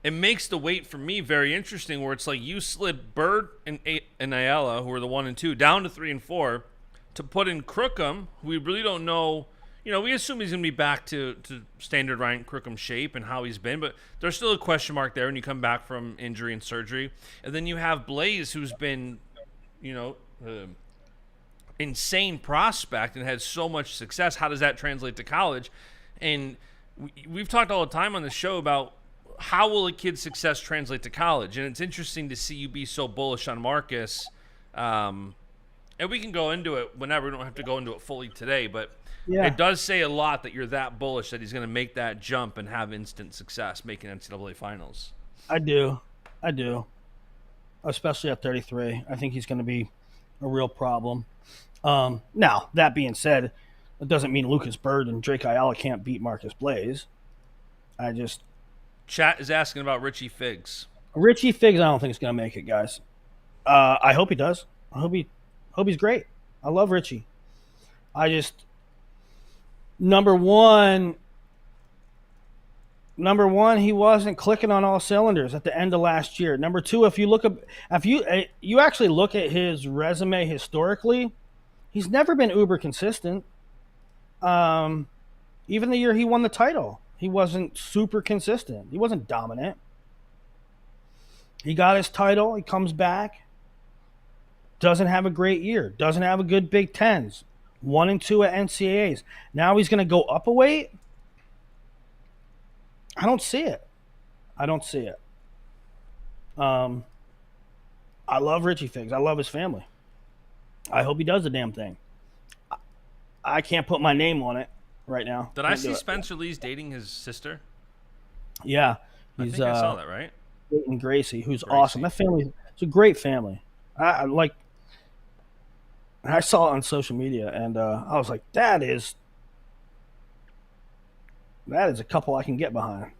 It makes the weight for me very interesting, where it's like you slid Bird and Ayala, who are the 1 and 2, down to 3 and 4, to put in Crookham, who we really don't know. You know, we assume he's going to be back to standard Ryan Crookham shape and how he's been, but there's still a question mark there when you come back from injury and surgery. And then you have Blaze, who's been, insane prospect and had so much success. How does that translate to college? And we've talked all the time on the show about how will a kid's success translate to college, and it's interesting to see you be so bullish on Marcus. And we can go into it whenever. We don't have to go into it fully today, but it does say a lot that you're that bullish that he's going to make that jump and have instant success making NCAA finals. I do. Especially at 33. I think he's going to be a real problem. Now, that being said, it doesn't mean Lucas Bird and Drake Ayala can't beat Marcus Blaze. Chat is asking about Richie Figs. Richie Figs, I don't think is going to make it, guys. I hope he does. I hope he's great. I love Richie. Number one, he wasn't clicking on all cylinders at the end of last year. Number two, if you actually look at his resume historically, he's never been uber consistent. Even the year he won the title, he wasn't super consistent. He wasn't dominant. He got his title. He comes back. Doesn't have a great year. Doesn't have a good Big Tens. 1 and 2 at NCAAs. Now he's going to go up a weight. I don't see it. I love Richie Figs. I love his family. I hope he does the damn thing. I can't put my name on it right now. Did I see Spencer Lee's dating his sister? Yeah. I think I saw that, right? Dating Gracie, who's awesome. That family, it's a great family. I saw it on social media, and I was like, that is a couple I can get behind.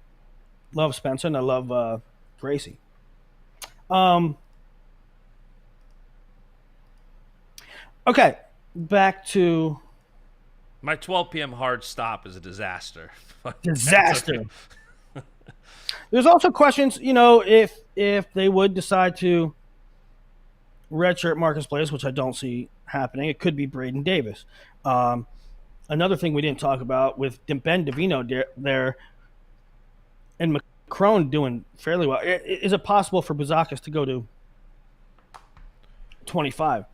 Love Spencer, and I love Gracie. Okay, back to... My 12 p.m. hard stop is a disaster. Disaster. There's also questions, if they would decide to redshirt Marcus Blaze, which I don't see happening. It could be Braden Davis. Another thing we didn't talk about with Ben DeVino there and McCrone doing fairly well. Is it possible for Buzakis to go to 25?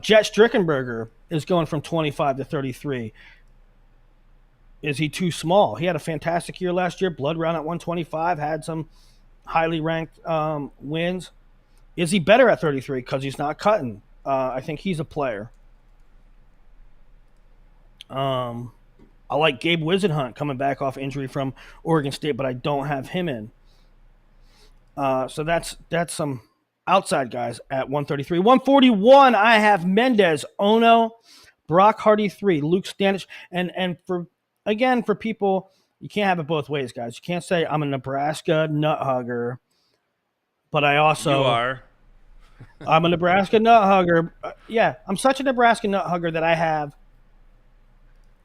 Jet Strickenberger is going from 25 to 33. Is he too small? He had a fantastic year last year. Blood round at 125, had some highly ranked wins. Is he better at 33 because he's not cutting? I think he's a player. I like Gabe Wisenhunt coming back off injury from Oregon State, but I don't have him in. So that's some outside guys at 133. 141, I have Mendez, Ono, Brock Hardy 3, Luke Stanich. And for people, you can't have it both ways, guys. You can't say I'm a Nebraska nut hugger, but I also... You are. I'm a Nebraska nut hugger. I'm such a Nebraska nut hugger that I have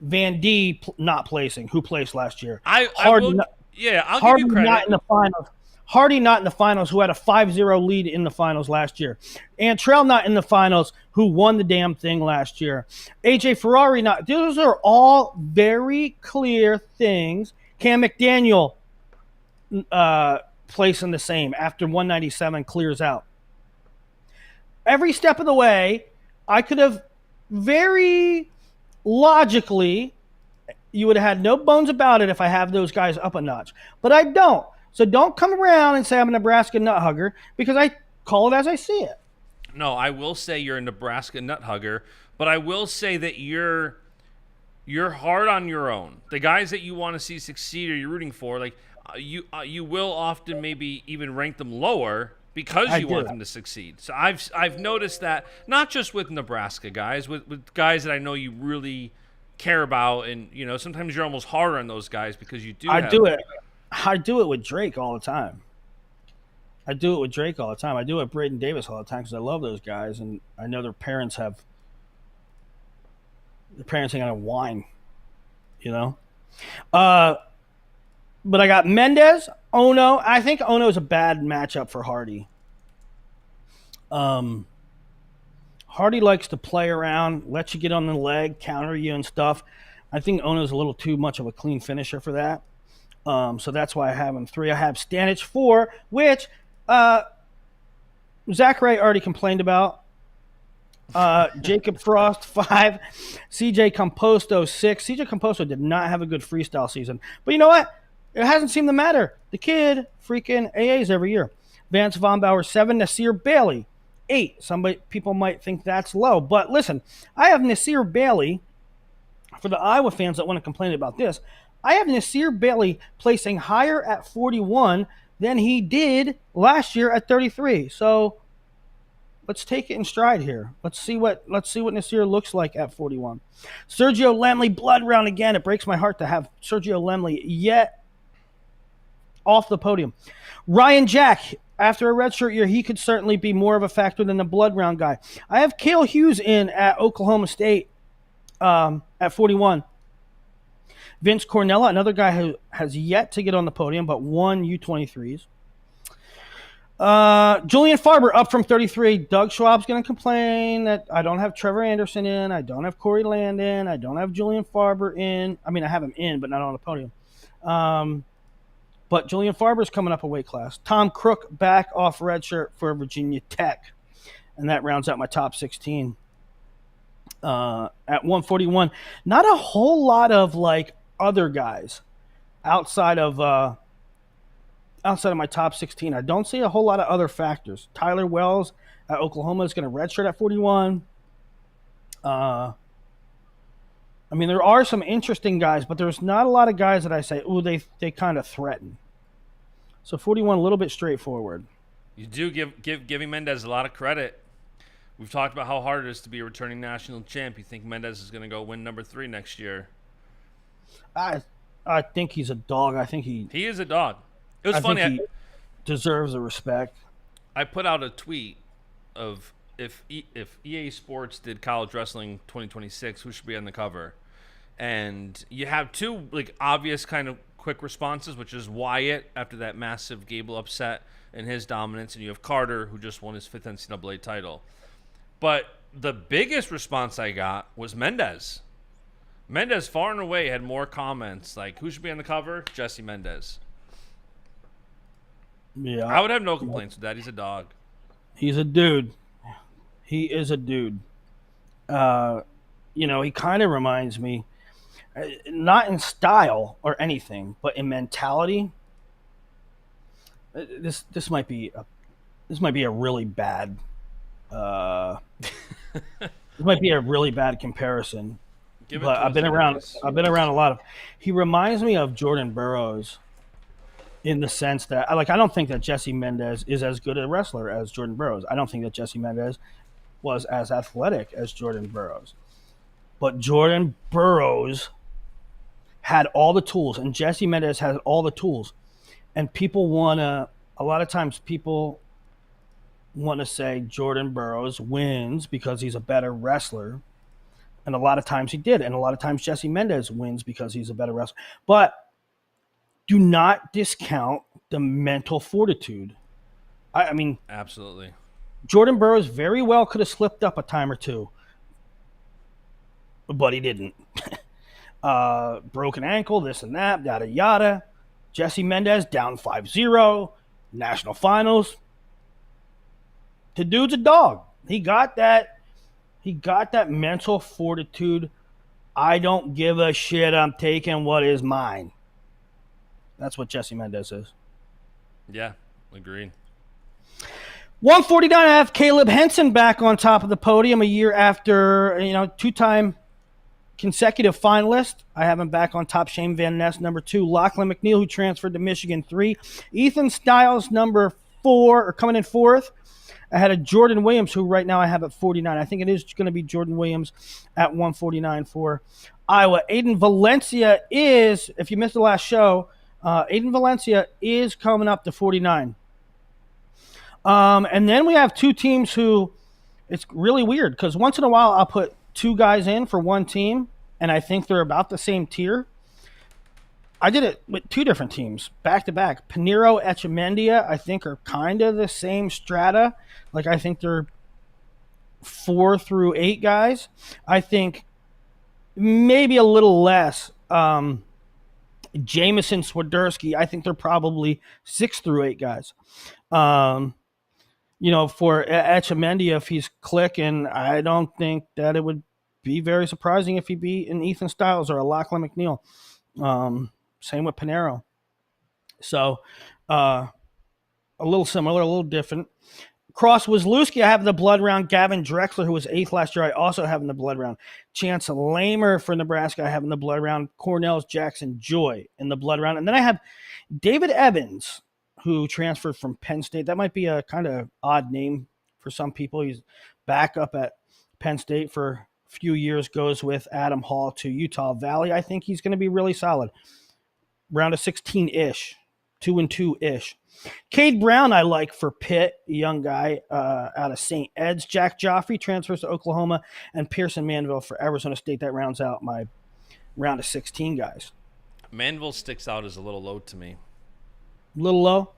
Van D not placing, who placed last year. I'll Hardy give you credit. Not in the finals. Hardy not in the finals, who had a 5-0 lead in the finals last year. Antrell not in the finals, who won the damn thing last year. AJ Ferrari not. Those are all very clear things. Cam McDaniel placing the same after 197 clears out. Every step of the way, I could have very logically, you would have had no bones about it if I have those guys up a notch. But I don't. So don't come around and say I'm a Nebraska nut hugger, because I call it as I see it. No, I will say you're a Nebraska nut hugger, but I will say that you're hard on your own. The guys that you want to see succeed or you're rooting for, like you will often maybe even rank them lower because you want them to succeed. So I've noticed that, not just with Nebraska guys, with guys that I know you really care about, and sometimes you're almost harder on those guys because you do. I do it with Drake all the time. I do it with Braden Davis all the time because I love those guys, and I know their parents ain't gonna whine, But I got Mendez, Ono. I think Ono is a bad matchup for Hardy. Hardy likes to play around, let you get on the leg, counter you and stuff. I think Ono's a little too much of a clean finisher for that. So that's why I have him 3. I have Stanich 4, which Zachary already complained about. Jacob Frost 5, CJ Composto 6. CJ Composto did not have a good freestyle season, but you know what? It hasn't seemed to matter. The kid freaking AAs every year. Vance Von Bauer 7, Nasir Bailey 8. People might think that's low, but listen, I have Nasir Bailey. For the Iowa fans that want to complain about this, I have Nasir Bailey placing higher at 41 than he did last year at 33. So let's take it in stride here. Let's see what Nasir looks like at 41. Sergio Lemley, blood round again. It breaks my heart to have Sergio Lemley yet off the podium. Ryan Jack, after a redshirt year, he could certainly be more of a factor than the blood round guy. I have Cale Hughes in at Oklahoma State at 41. Vince Cornella, another guy who has yet to get on the podium, but won U23s. Julian Farber up from 33. Doug Schwab's going to complain that I don't have Trevor Anderson in. I don't have Corey Landon. I don't have Julian Farber in. I mean, I have him in, but not on the podium. But Julian Farber's coming up a weight class. Tom Crook back off redshirt for Virginia Tech. And that rounds out my top 16. At 141, not a whole lot of like other guys outside of my top 16. I don't see a whole lot of other factors. Tyler Wells at Oklahoma is going to redshirt at 41. I mean, there are some interesting guys, but there's not a lot of guys that I say, ooh, they kind of threaten. So 41, a little bit straightforward. You do giving Mendez a lot of credit. We've talked about how hard it is to be a returning national champ. You think Mendez is going to go win number 3 next year? I think he's a dog. I think he is a dog. It was funny. He deserves the respect. I put out a tweet of if EA Sports did college wrestling 2026, who should be on the cover? And you have two like obvious kind of quick responses, which is Wyatt after that massive Gable upset and his dominance, and you have Carter who just won his 5th NCAA title. But the biggest response I got was Mendez. Mendez far and away had more comments like, who should be on the cover? Jesse Mendez. Yeah. I would have no complaints with that. He's a dog. He's a dude. He is a dude. He kind of reminds me, not in style or anything, but in mentality. This might be a really bad this might be a really bad comparison, but I've been around a lot of. He reminds me of Jordan Burroughs in the sense that, I don't think that Jesse Mendez is as good a wrestler as Jordan Burroughs. I don't think that Jesse Mendez was as athletic as Jordan Burroughs, but Jordan Burroughs had all the tools, and Jesse Mendez had all the tools, and a lot of times people want to say Jordan Burroughs wins because he's a better wrestler. And a lot of times he did. And a lot of times Jesse Mendez wins because he's a better wrestler. But do not discount the mental fortitude. I mean, absolutely. Jordan Burroughs very well could have slipped up a time or two, but he didn't. Broken ankle, this and that, yada, yada. Jesse Mendez down 5-0, national finals. The dude's a dog. He got that mental fortitude. I don't give a shit. I'm taking what is mine. That's what Jesse Mendez is. Yeah, agreed. 149, I have Caleb Henson back on top of the podium a year after, 2-time consecutive finalist. I have him back on top. Shane Van Ness, number 2. Lachlan McNeil, who transferred to Michigan, 3. Ethan Stiles, number 4, or coming in 4th. I had a Jordan Williams, who right now I have at 49. I think it is going to be Jordan Williams at 149 for Iowa. Aiden Valencia is, if you missed the last show, Aiden Valencia is coming up to 49. And then we have two teams who, it's really weird because once in a while I'll put 2 guys in for one team, and I think they're about the same tier. I did it with 2 different teams, back-to-back. Pinheiro, Echemendia, I think, are kind of the same strata. Like, I think they're 4 through 8 guys. I think maybe a little less. Jamison, Swiderski, I think they're probably 6 through 8 guys. for Etchemendia, if he's clicking, I don't think that it would be very surprising if he beat an Ethan Styles or a Lachlan McNeil. Same with Pinero. So a little similar, a little different. Cross Wazlewski, I have in the blood round. Gavin Drexler, who was 8th last year, I also have in the blood round. Chance Lamer for Nebraska, I have in the blood round. Cornell's Jackson Joy in the blood round. And then I have David Evans, who transferred from Penn State. That might be a kind of odd name for some people. He's back up at Penn State for a few years, goes with Adam Hall to Utah Valley. I think he's going to be really solid. Round of 16-ish, 2-2-ish. Cade Brown, I like for Pitt, a young guy out of St. Ed's. Jack Joffrey transfers to Oklahoma, and Pearson Manville for Arizona State. That rounds out my round of 16 guys. Manville sticks out as a little low to me. A little low?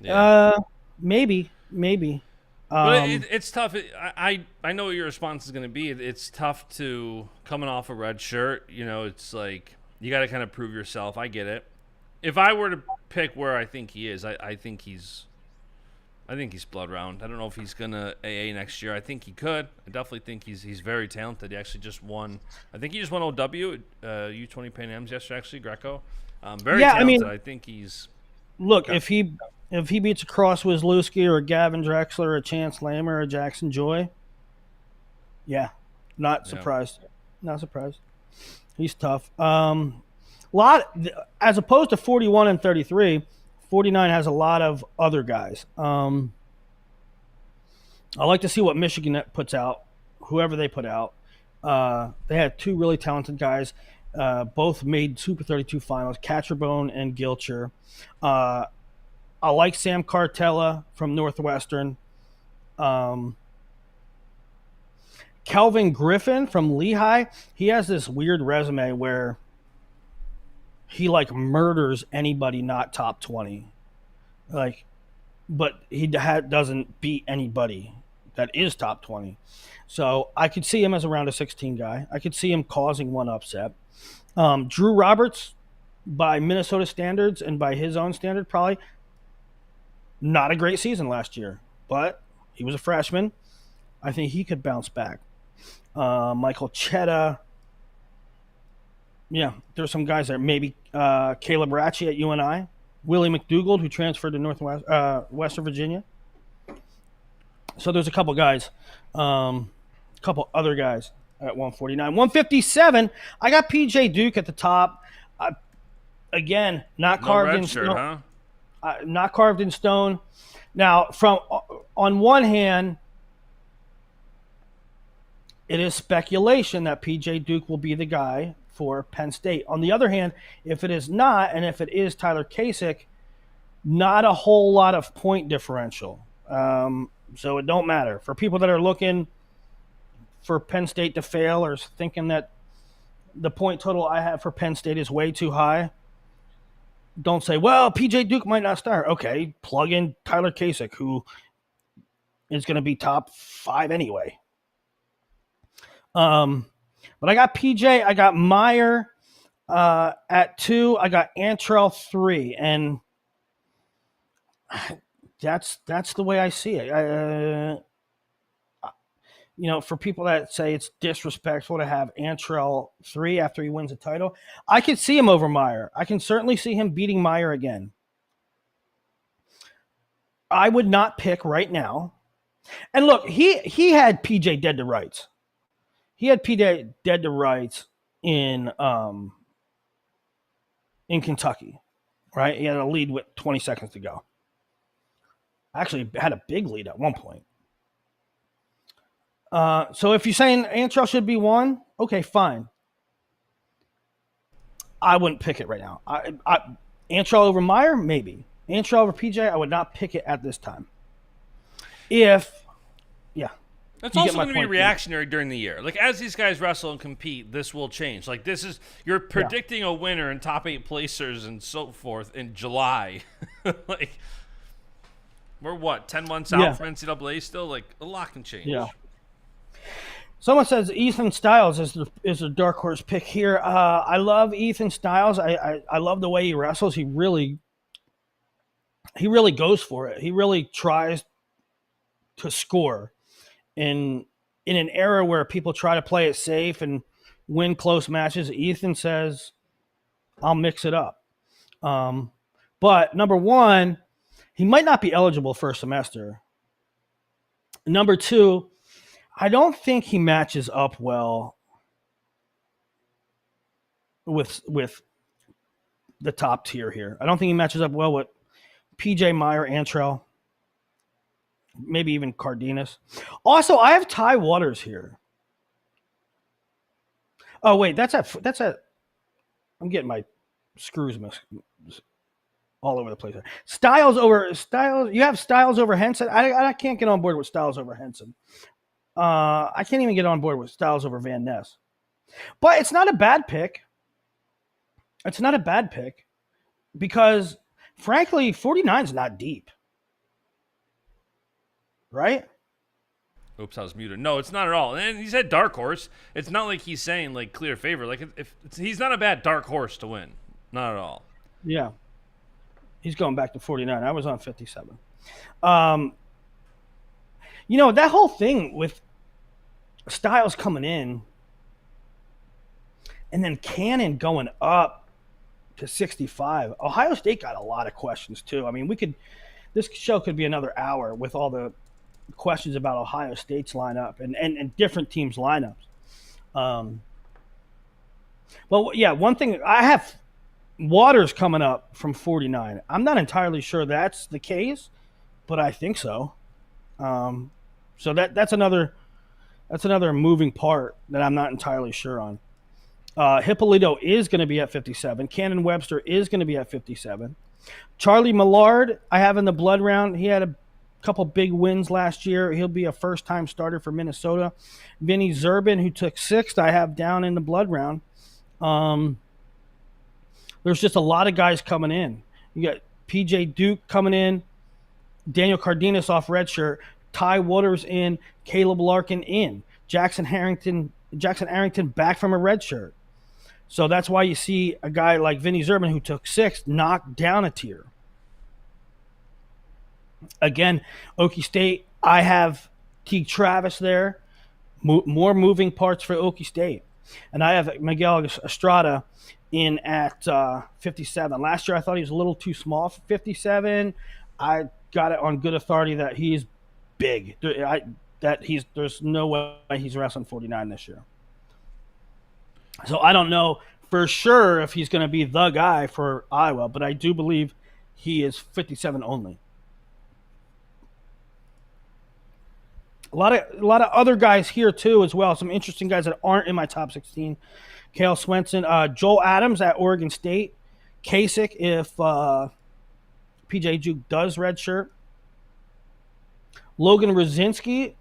Yeah. Maybe. But it's tough. I know what your response is going to be. It's tough to, coming off a red shirt, it's like you got to kind of prove yourself. I get it. If I were to pick where I think he is, I think he's blood round. I don't know if he's gonna AA next year. I think he could. I definitely think he's very talented. He actually just won. I think he just won OW U20 Pan Ams yesterday. Actually, Greco. Very talented. I think he's. Look, if he beats a Cross Wazlewski or a Gavin Drexler or a Chance Lamer or a Jackson Joy, yeah, not surprised. Not surprised. He's tough. As opposed to 41 and 33, 49 has a lot of other guys. I like to see what Michigan puts out, whoever they put out. They had two really talented guys, both made Super 32 finals, Catcherbone and Gilcher. I like Sam Cartella from Northwestern. Kelvin Griffin from Lehigh, he has this weird resume where he murders anybody not top 20, but he doesn't beat anybody that is top 20. So I could see him as a round of 16 guy. I could see him causing one upset. Drew Roberts, by Minnesota standards and by his own standard, probably not a great season last year, but he was a freshman. I think he could bounce back. Michael Chetta. Yeah, there's some guys there. Maybe Caleb Ratchey at UNI, Willie McDougald, who transferred to Western Virginia. So there's a couple guys, couple other guys at 149. 157, I got PJ Duke at the top. Again, not carved in stone. Not carved in stone. Now, on one hand, it is speculation that PJ Duke will be the guy for Penn State. On the other hand, if it is not, and if it is Tyler Kasich, not a whole lot of point differential. So it don't matter. For people that are looking for Penn State to fail or thinking that the point total I have for Penn State is way too high, don't say, well, PJ Duke might not start. Okay, plug in Tyler Kasich, who is going to be top 5 anyway. But I got PJ, I got Meyer at 2, I got Antrell 3, and that's the way I see it. For people that say it's disrespectful to have Antrell 3 after he wins a title, I could see him over Meyer. I can certainly see him beating Meyer again. I would not pick right now. And look, he had PJ dead to rights. He had PJ dead to rights in Kentucky, right? He had a lead with 20 seconds to go. Actually had a big lead at one point. So if you're saying Antrell should be 1, okay, fine. I wouldn't pick it right now. Antrell over Meyer, maybe. Antrell over PJ, I would not pick it at this time. That's also going to be reactionary during the year. Like, as these guys wrestle and compete, this will change. Like, you're predicting a winner and top 8 placers and so forth in July. Like, we're 10 months out from NCAA still? Like, a lot can change. Yeah. Someone says Ethan Styles is a dark horse pick here. I love Ethan Styles. I love the way he wrestles. He really goes for it. He really tries to score in an era where people try to play it safe and win close matches. Ethan says, I'll mix it up. But number one, he might not be eligible for a semester. Number two, I don't think he matches up well with the top tier here. I don't think he matches up well with PJ Meyer, Antrell, maybe even Cardenas. Also, I have Ty Waters here. Oh wait, that's at. I'm getting my screws all over the place. Styles. You have Styles over Henson. I can't get on board with Styles over Henson. I can't even get on board with Styles over Van Ness. But it's not a bad pick. It's not a bad pick because, frankly, 49 is not deep. Right? Oops, I was muted. No, it's not at all. And he said dark horse. It's not like he's saying like clear favor. Like if he's not a bad dark horse to win. Not at all. Yeah. He's going back to 49. I was on 57. That whole thing with Styles coming in and then Cannon going up to 65. Ohio State got a lot of questions too. I mean, this show could be another hour with all the questions about Ohio State's lineup and different teams' lineups. But yeah, one thing, I have Waters coming up from 49. I'm not entirely sure that's the case, but I think so. So that's another moving part that I'm not entirely sure on. Hippolito is going to be at 57. Cannon Webster is going to be at 57. Charlie Millard, I have in the blood round. He had a couple big wins last year. He'll be a first-time starter for Minnesota. Vinny Zerbin, who took 6th, I have down in the blood round. There's just a lot of guys coming in. You got P.J. Duke coming in, Daniel Cardenas off redshirt, Ty Waters in, Caleb Larkin in, Jackson Arrington back from a redshirt. So that's why you see a guy like Vinny Zerbin, who took 6th, knocked down a tier. Again, Okie State, I have Teague Travis there. More moving parts for Okie State. And I have Miguel Estrada in at 57. Last year I thought he was a little too small for 57. I got it on good authority that he's big. There's no way he's wrestling 49 this year. So I don't know for sure if he's going to be the guy for Iowa, but I do believe he is 57 only. A lot of other guys here too as well. Some interesting guys that aren't in my top 16. Cale Swenson, Joel Adams at Oregon State, Kasich if PJ Duke does redshirt. Logan Rosinski,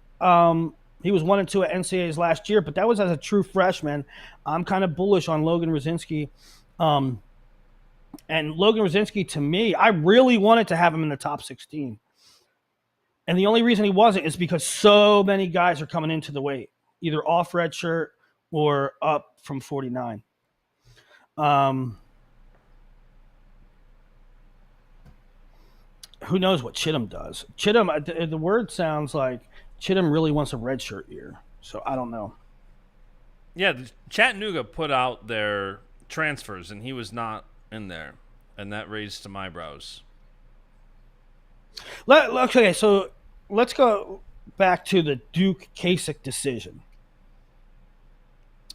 he was 1 and 2 at NCAAs last year, but that was as a true freshman. I'm kind of bullish on Logan Rosinski. And Logan Rosinski, to me, I really wanted to have him in the top 16. And the only reason he wasn't is because so many guys are coming into the weight, either off redshirt or up from 49. Who knows what Chittum does? Chittum, the word sounds like Chittum really wants a redshirt year. So I don't know. Yeah, Chattanooga put out their transfers, and he was not in there. And that raised some eyebrows. Okay, so let's go back to the Duke Kasich decision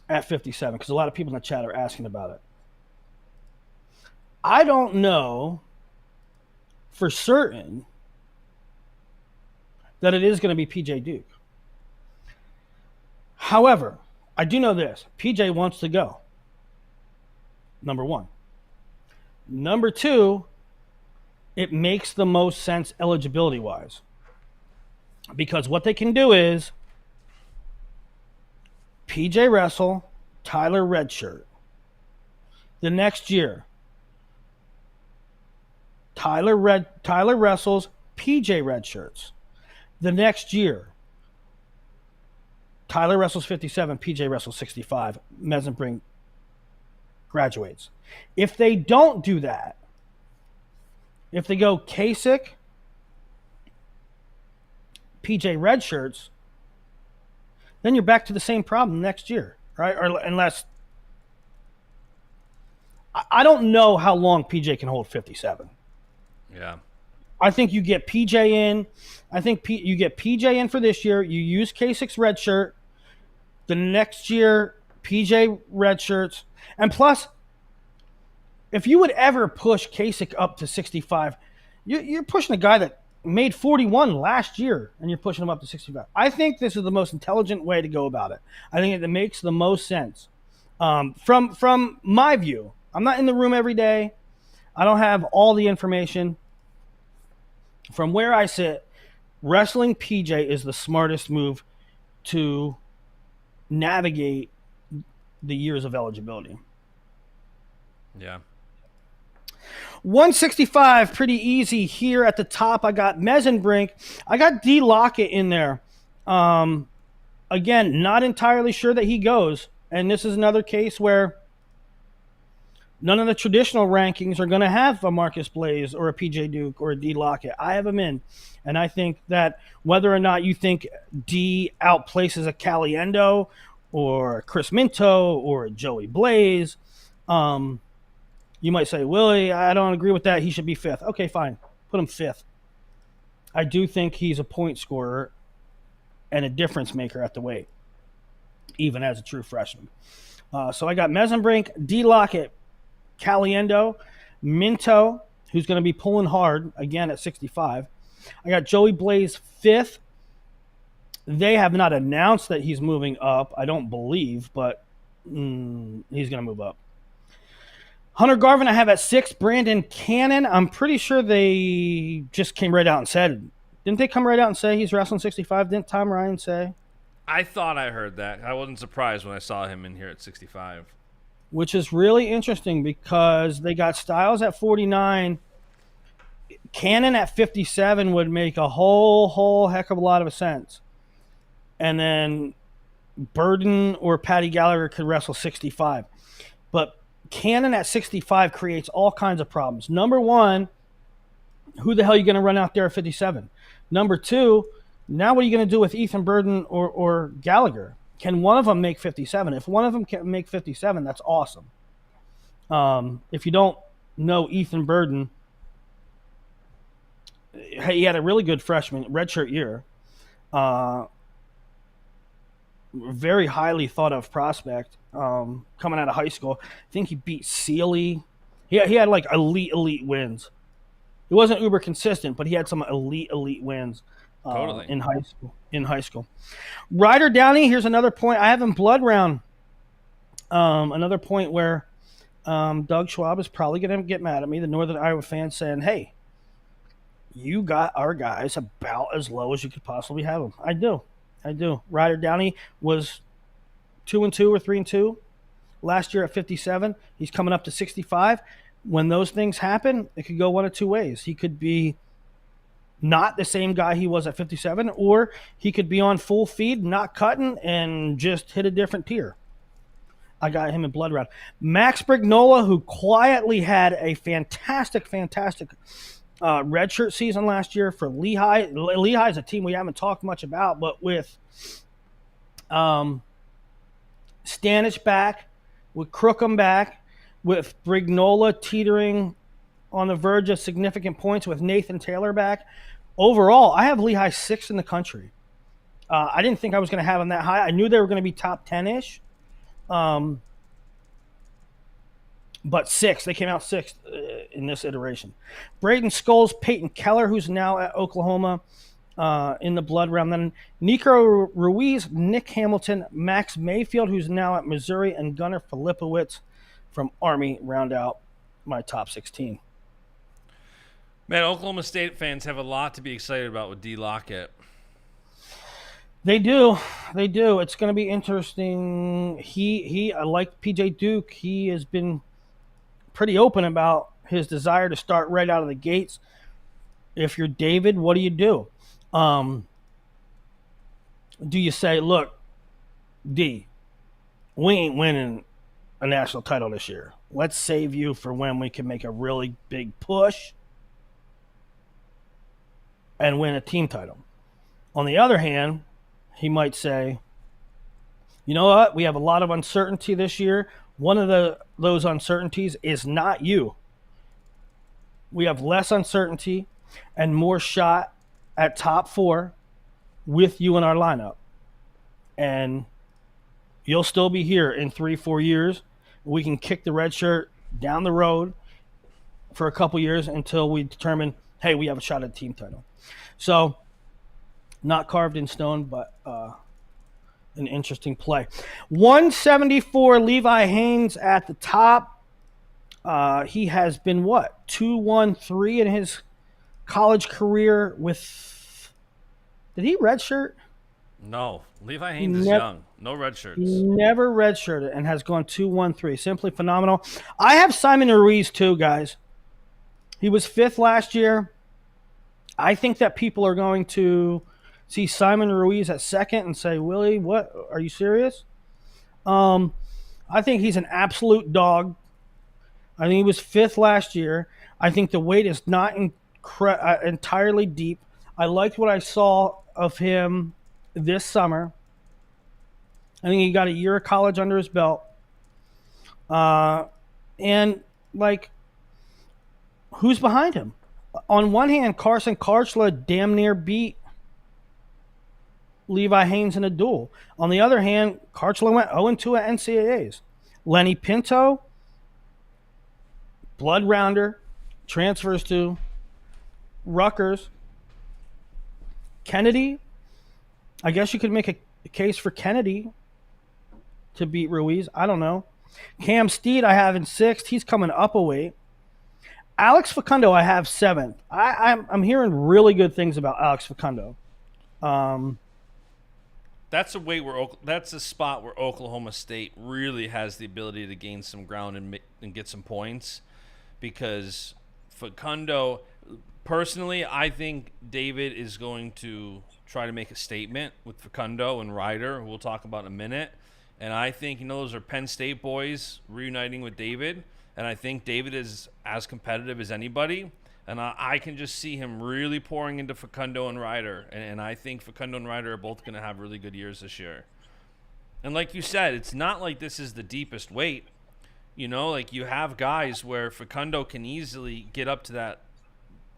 at 57, because a lot of people in the chat are asking about it. I don't know for certain that it is going to be PJ Duke. However, I do know this. PJ wants to go. Number one. Number two, it makes the most sense eligibility-wise. Because what they can do is PJ wrestle, Tyler redshirt. The next year, Tyler wrestles, PJ redshirts. The next year, Tyler wrestles 57, PJ wrestles 65. Mesenbrink graduates. If they don't do that, if they go Kasich, PJ red shirts, then you're back to the same problem next year, right? Or unless I don't know how long PJ can hold 57. Yeah. I think you get PJ in. I think you get PJ in for this year. You use K6 red shirt. The next year, PJ red shirts. And plus, if you would ever push Kasich up to 65, you're pushing a guy that made 41 last year, and you're pushing him up to 65. I think this is the most intelligent way to go about it. I think it makes the most sense. From my view, I'm not in the room every day. I don't have all the information. From where I sit, wrestling PJ is the smartest move to navigate the years of eligibility. Yeah. 165, pretty easy here at the top. I got Mesenbrink. I got D. Lockett in there. Again, not entirely sure that he goes. And this is another case where none of the traditional rankings are going to have a Marcus Blaze or a PJ Duke or a D. Lockett. I have him in. And I think that whether or not you think D outplaces a Caliendo or a Chris Minto or a Joey Blaze, you might say, Willie, I don't agree with that. He should be fifth. Okay, fine. Put him fifth. I do think he's a point scorer and a difference maker at the weight, even as a true freshman. So I got Mesenbrink, D. Lockett, Caliendo, Minto, who's going to be pulling hard again at 65. I got Joey Blaze fifth. They have not announced that he's moving up, I don't believe, but he's going to move up. Hunter Garvin I have at 6. Brandon Cannon, I'm pretty sure they just came right out and said, didn't they come right out and say he's wrestling 65? Didn't Tom Ryan say? I thought I heard that. I wasn't surprised when I saw him in here at 65. Which is really interesting because they got Styles at 49. Cannon at 57 would make a whole heck of a lot of sense. And then Burden or Patty Gallagher could wrestle 65. But Cannon at 65 creates all kinds of problems. Number one, who the hell are you going to run out there at 57? Number two, now what are you going to do with Ethan Burden or Gallagher? Can one of them make 57? If one of them can make 57, that's awesome. If you don't know Ethan Burden, he had a really good freshman redshirt year. Very highly thought of prospect coming out of high school. I think he beat Sealy. He had like elite wins. He wasn't uber consistent, but he had some elite wins Totally. in high school. Ryder Downey, here's another point. I have him blood round. Another point where Doug Schwab is probably going to get mad at me, the Northern Iowa fans, saying, hey, you got our guys about as low as you could possibly have them. I do. Ryder Downey was 2-2 or 3-2 last year at 57. He's coming up to 65. When those things happen, it could go one of two ways. He could be not the same guy he was at 57, or he could be on full feed, not cutting, and just hit a different tier. I got him in blood round. Max Brignola, who quietly had a fantastic redshirt season last year for Lehigh. Lehigh is a team we haven't talked much about, but with Stanich back, with Crookham back, with Brignola teetering on the verge of significant points, with Nathan Taylor back. Overall, I have Lehigh 6th in the country. I didn't think I was going to have them that high. I knew they were going to be top 10-ish. But 6th. They came out 6th in this iteration. Braden Scholes, Peyton Keller, who's now at Oklahoma in the blood round. Then Nico Ruiz, Nick Hamilton, Max Mayfield, who's now at Missouri, and Gunnar Filipowicz from Army round out my top 16. Man, Oklahoma State fans have a lot to be excited about with D. Lockett. They do. It's going to be interesting. I like PJ Duke. He has been pretty open about his desire to start right out of the gates. If you're David, what do you do? Do you say, look, D, we ain't winning a national title this year. Let's save you for when we can make a really big push and win a team title? On the other hand, he might say, you know what? We have a lot of uncertainty this year. One of those uncertainties is not you. We have less uncertainty and more shot at top 4 with you in our lineup. And you'll still be here in 3-4 years. We can kick the red shirt down the road for a couple years until we determine, hey, we have a shot at the team title. So, not carved in stone, but an interesting play. 174, Levi Haynes at the top. He has been, 2-1-3 in his college career with... Did he redshirt? No. Levi Haynes is young. No red shirts. Never redshirted and has gone 2-1-3. Simply phenomenal. I have Simon Ruiz too, guys. He was 5th last year. I think that people are going to see Simon Ruiz at 2nd and say, Willie, what? Are you serious? I think he's an absolute dog. I think he was 5th last year. I think the weight is not entirely deep. I liked what I saw of him this summer. I think he got a year of college under his belt. And, who's behind him? On one hand, Carson Karchla damn near beat Levi Haynes in a duel. On the other hand, Karchla went 0-2 at NCAAs. Lenny Pinto, blood rounder, transfers to Rutgers. Kennedy, I guess you could make a case for Kennedy to beat Ruiz. I don't know. Cam Steed I have in 6th. He's coming up a weight. Alex Facundo I have 7th. I'm hearing really good things about Alex Facundo. That's a spot where Oklahoma State really has the ability to gain some ground and get some points, because Facundo, personally, I think David is going to try to make a statement with Facundo and Ryder, who we'll talk about in a minute. And I think, those are Penn State boys reuniting with David. And I think David is as competitive as anybody. And I can just see him really pouring into Facundo and Ryder. And I think Facundo and Ryder are both going to have really good years this year. And like you said, it's not like this is the deepest weight. You have guys where Facundo can easily get up to that,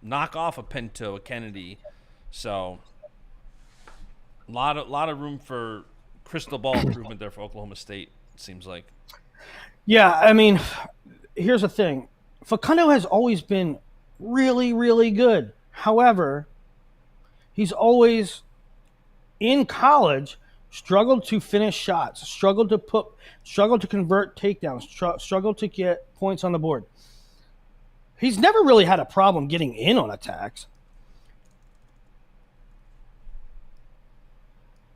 knock off a Pinto, a Kennedy. So, a lot of room for crystal ball improvement there for Oklahoma State, it seems like. Yeah, I mean, here's the thing. Facundo has always been really, really good. However, he's always, in college, struggled to finish shots, struggled to convert takedowns, struggled to get points on the board. He's never really had a problem getting in on attacks.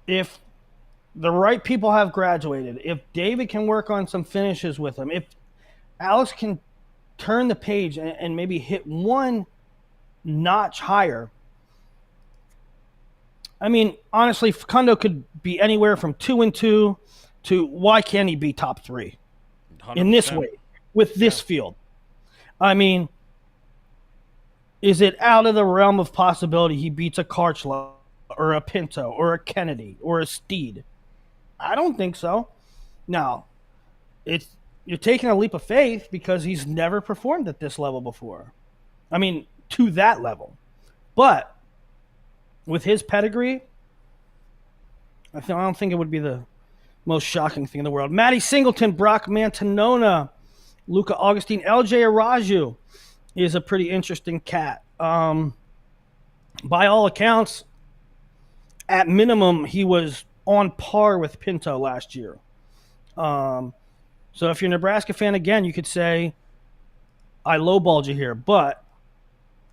If the right people have graduated, if David can work on some finishes with him, if Alex can turn the page and maybe hit one notch higher, I mean, honestly, Facundo could be anywhere from 2-2 to why can't he be top 3 in this way with this field? I mean, is it out of the realm of possibility he beats a Karchla or a Pinto or a Kennedy or a Steed? I don't think so. Now, you're taking a leap of faith because he's never performed at this level before. I mean, to that level. But with his pedigree, I don't think it would be the most shocking thing in the world. Matty Singleton, Brock Mantanona, Luca Augustine, LJ Araju is a pretty interesting cat. By all accounts, at minimum, he was on par with Pinto last year. So if you're a Nebraska fan, again, you could say, I lowballed you here. But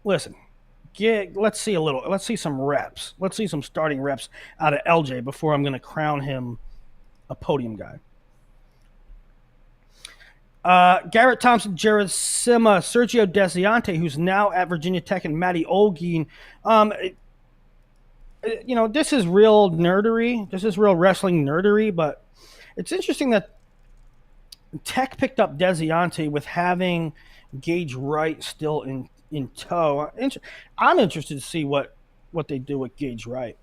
listen, let's see some reps. Let's see some starting reps out of LJ before I'm going to crown him a podium guy. Garrett Thompson, Jared Sima, Sergio Desiante, who's now at Virginia Tech, and Matty Olguin. This is real nerdery. This is real wrestling nerdery, but it's interesting that Tech picked up Desiante with having Gage Wright still in tow. I'm interested to see what they do with Gage Wright.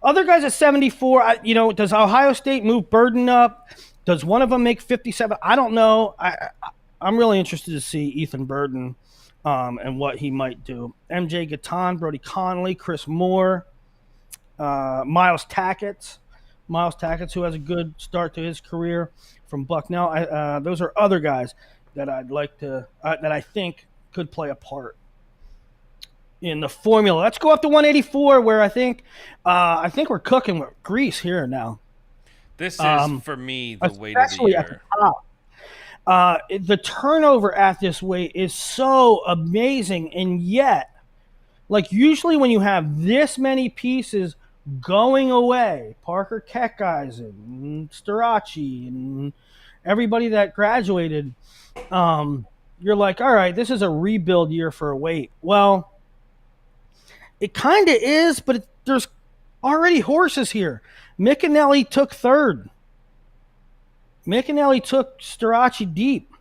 Other guys at 74, does Ohio State move Burden up? Does one of them make 57? I don't know. I'm really interested to see Ethan Burden and what he might do. MJ Gatton, Brody Connolly, Chris Moore, Miles Tackett, who has a good start to his career from Bucknell. Those are other guys that I'd like to that I think could play a part in the formula. Let's go up to 184, where I think we're cooking with grease here now. This is for me the weight of the year. The turnover at this weight is so amazing, and yet, like usually when you have this many pieces going away, Parker Keckeisen and Starachi and everybody that graduated, you're like, all right, this is a rebuild year for a weight. Well, it kind of is, but there's already horses here. Mickinelli took third. Mickinelli took Starachi deep.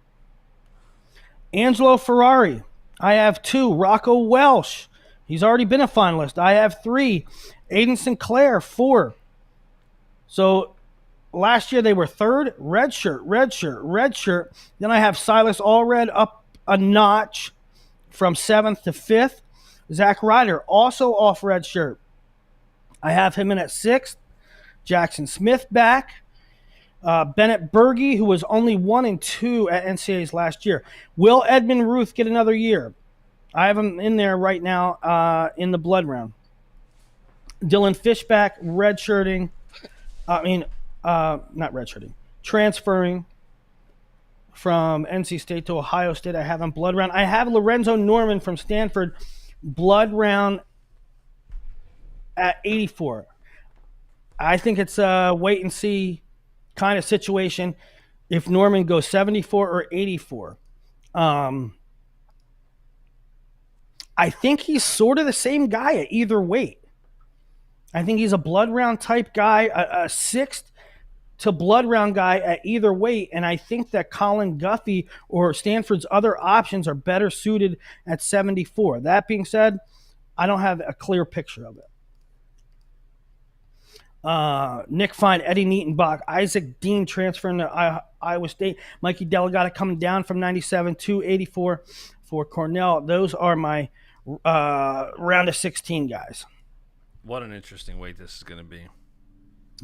Angelo Ferrari, I have 2. Rocco Welsh, he's already been a finalist. I have 3. Aiden Sinclair, 4. So last year they were third. Red shirt. Then I have Silas Allred up a notch from 7th to 5th. Zach Ryder, also off red shirt. I have him in at 6th. Jackson Smith back. Bennett Berge, who was only 1 and 2 at NCAAs last year. Will Edmund Ruth get another year? I have him in there right now in the blood round. Dylan Fishback, redshirting. Not redshirting. Transferring from NC State to Ohio State. I have him blood round. I have Lorenzo Norman from Stanford, blood round at 84. I think it's a wait and see kind of situation if Norman goes 74 or 84. I think he's sort of the same guy at either weight. I think he's a blood round type guy, a 6th to blood round guy at either weight, and I think that Colin Guffey or Stanford's other options are better suited at 74. That being said, I don't have a clear picture of it. Nick Fine, Eddie Nietenbach, Isaac Dean transferring to Iowa State, Mikey Delegata coming down from 97 to 84 for Cornell. Those are my round of 16 guys. What an interesting weight this is going to be.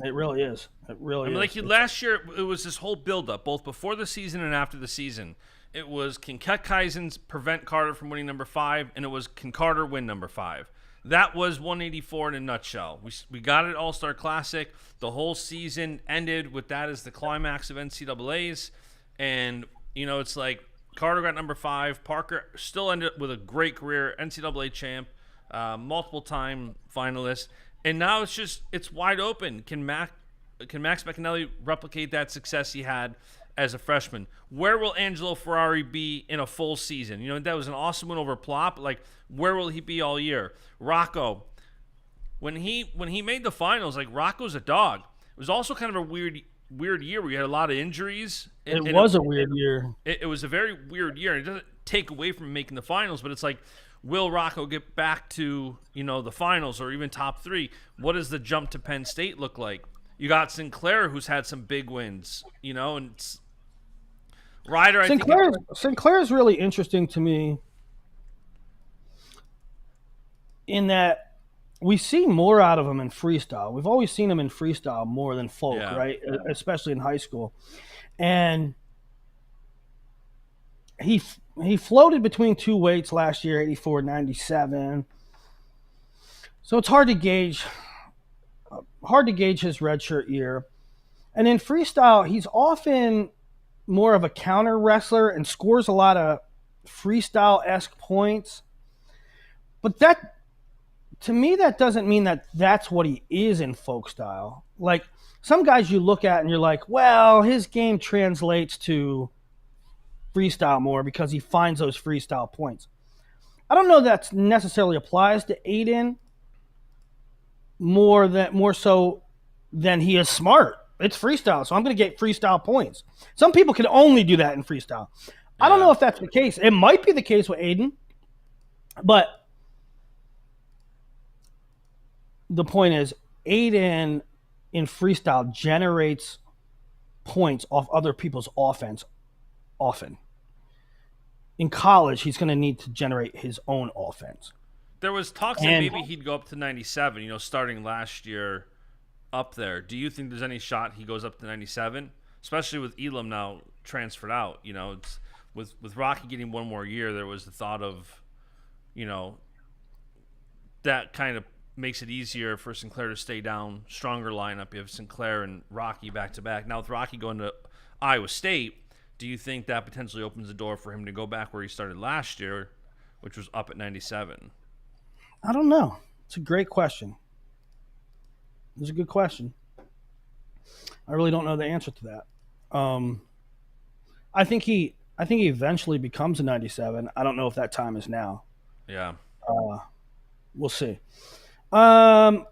It really is. Like last year, it was this whole buildup, both before the season and after the season. It was, can Keckeisen prevent Carter from winning number 5, and it was, can Carter win number 5? That was 184 in a nutshell. We got it All-Star Classic. The whole season ended with that as the climax of NCAAs. And, it's like Carter got number 5. Parker still ended up with a great career, NCAA champ, multiple-time finalist. And now it's wide open. Can Max McAnally replicate that success he had as a freshman? Where will Angelo Ferrari be in a full season? That was an awesome win over Plop. Like, where will he be all year? Rocco, when he made the finals, like, Rocco's a dog. It was also kind of a weird year where you had a lot of injuries. It was a weird year. It was a very weird year. It doesn't take away from making the finals, but it's like, will Rocco get back to, the finals or even top 3? What does the jump to Penn State look like? You got Sinclair, who's had some big wins, and Ryder. Sinclair is really interesting to me in that we see more out of him in freestyle. We've always seen him in freestyle more than folk, right? Especially in high school. And he floated between 2 weights last year, 84 and 97. So it's hard to gauge his redshirt year. And in freestyle, he's often more of a counter wrestler and scores a lot of freestyle-esque points. But that, to me, that doesn't mean that that's what he is in folk style. Like, some guys you look at and you're like, well, his game translates to freestyle more because he finds those freestyle points. I don't know that necessarily applies to Aiden more so than he is smart. It's freestyle, so I'm going to get freestyle points. Some people can only do that in freestyle. I don't know if that's the case. It might be the case with Aiden, but the point is, Aiden in freestyle generates points off other people's offense often. In college, he's going to need to generate his own offense. There was talks that maybe he'd go up to 97, starting last year up there. Do you think there's any shot he goes up to 97? Especially with Elam now transferred out. It's, with Rocky getting one more year, there was the thought of, that kind of makes it easier for Sinclair to stay down. Stronger lineup. You have Sinclair and Rocky back-to-back. Now with Rocky going to Iowa State, do you think that potentially opens the door for him to go back where he started last year, which was up at 97? I don't know. It's a great question. It's a good question. I really don't know the answer to that. I think he eventually becomes a 97. I don't know if that time is now. Yeah. We'll see. Ryder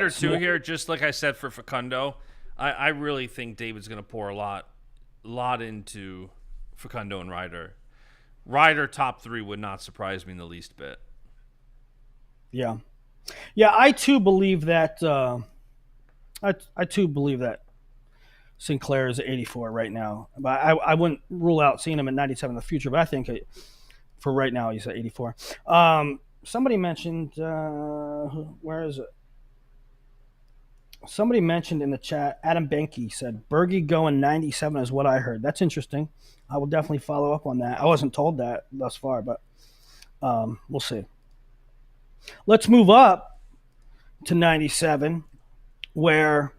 too here, just like I said for Facundo, I really think David's going to pour a lot into Facundo and Ryder. Ryder top 3 would not surprise me in the least bit. Yeah, I too believe that. I too believe that Sinclair is at 84 right now, but I wouldn't rule out seeing him at 97 in the future. But I think for right now he's at 84. Somebody mentioned where is it? Somebody mentioned in the chat, Adam Benke said, Berge going 97 is what I heard. That's interesting. I will definitely follow up on that. I wasn't told that thus far, but we'll see. Let's move up to 97, where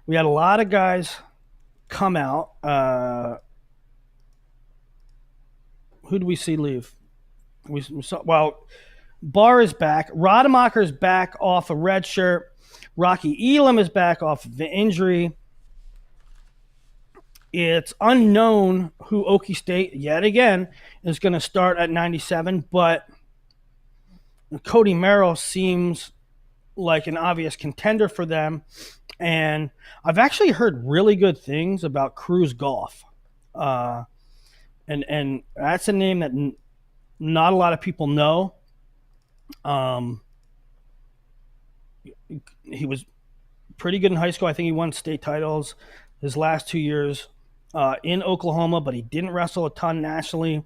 we had a lot of guys come out. Who do we see leave? We saw, Barr is back. Rademacher is back off a red shirt. Rocky Elam is back off of the injury. It's unknown who Okie State, yet again, is going to start at 97, but Cody Merrill seems like an obvious contender for them. And I've actually heard really good things about Cruz Golf. And that's a name that not a lot of people know. He was pretty good in high school. I think he won state titles his last 2 years in Oklahoma, but he didn't wrestle a ton nationally.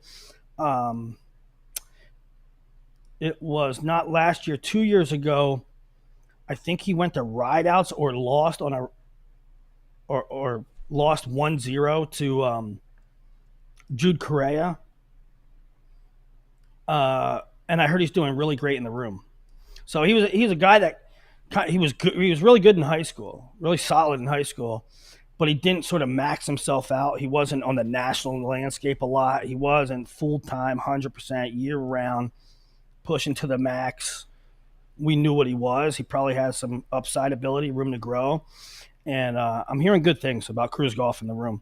It was not last year, 2 years ago. I think he went to rideouts or lost on or lost 1-0 to Jude Correa. And I heard he's doing really great in the room. So he's a guy that he was good, he was really good in high school, really solid in high school, but he didn't sort of max himself out. He wasn't on the national landscape a lot. He wasn't full-time, 100% year-round, pushing to the max. We knew what he was. He probably has some upside ability, room to grow. And I'm hearing good things about Cruz Golf in the room.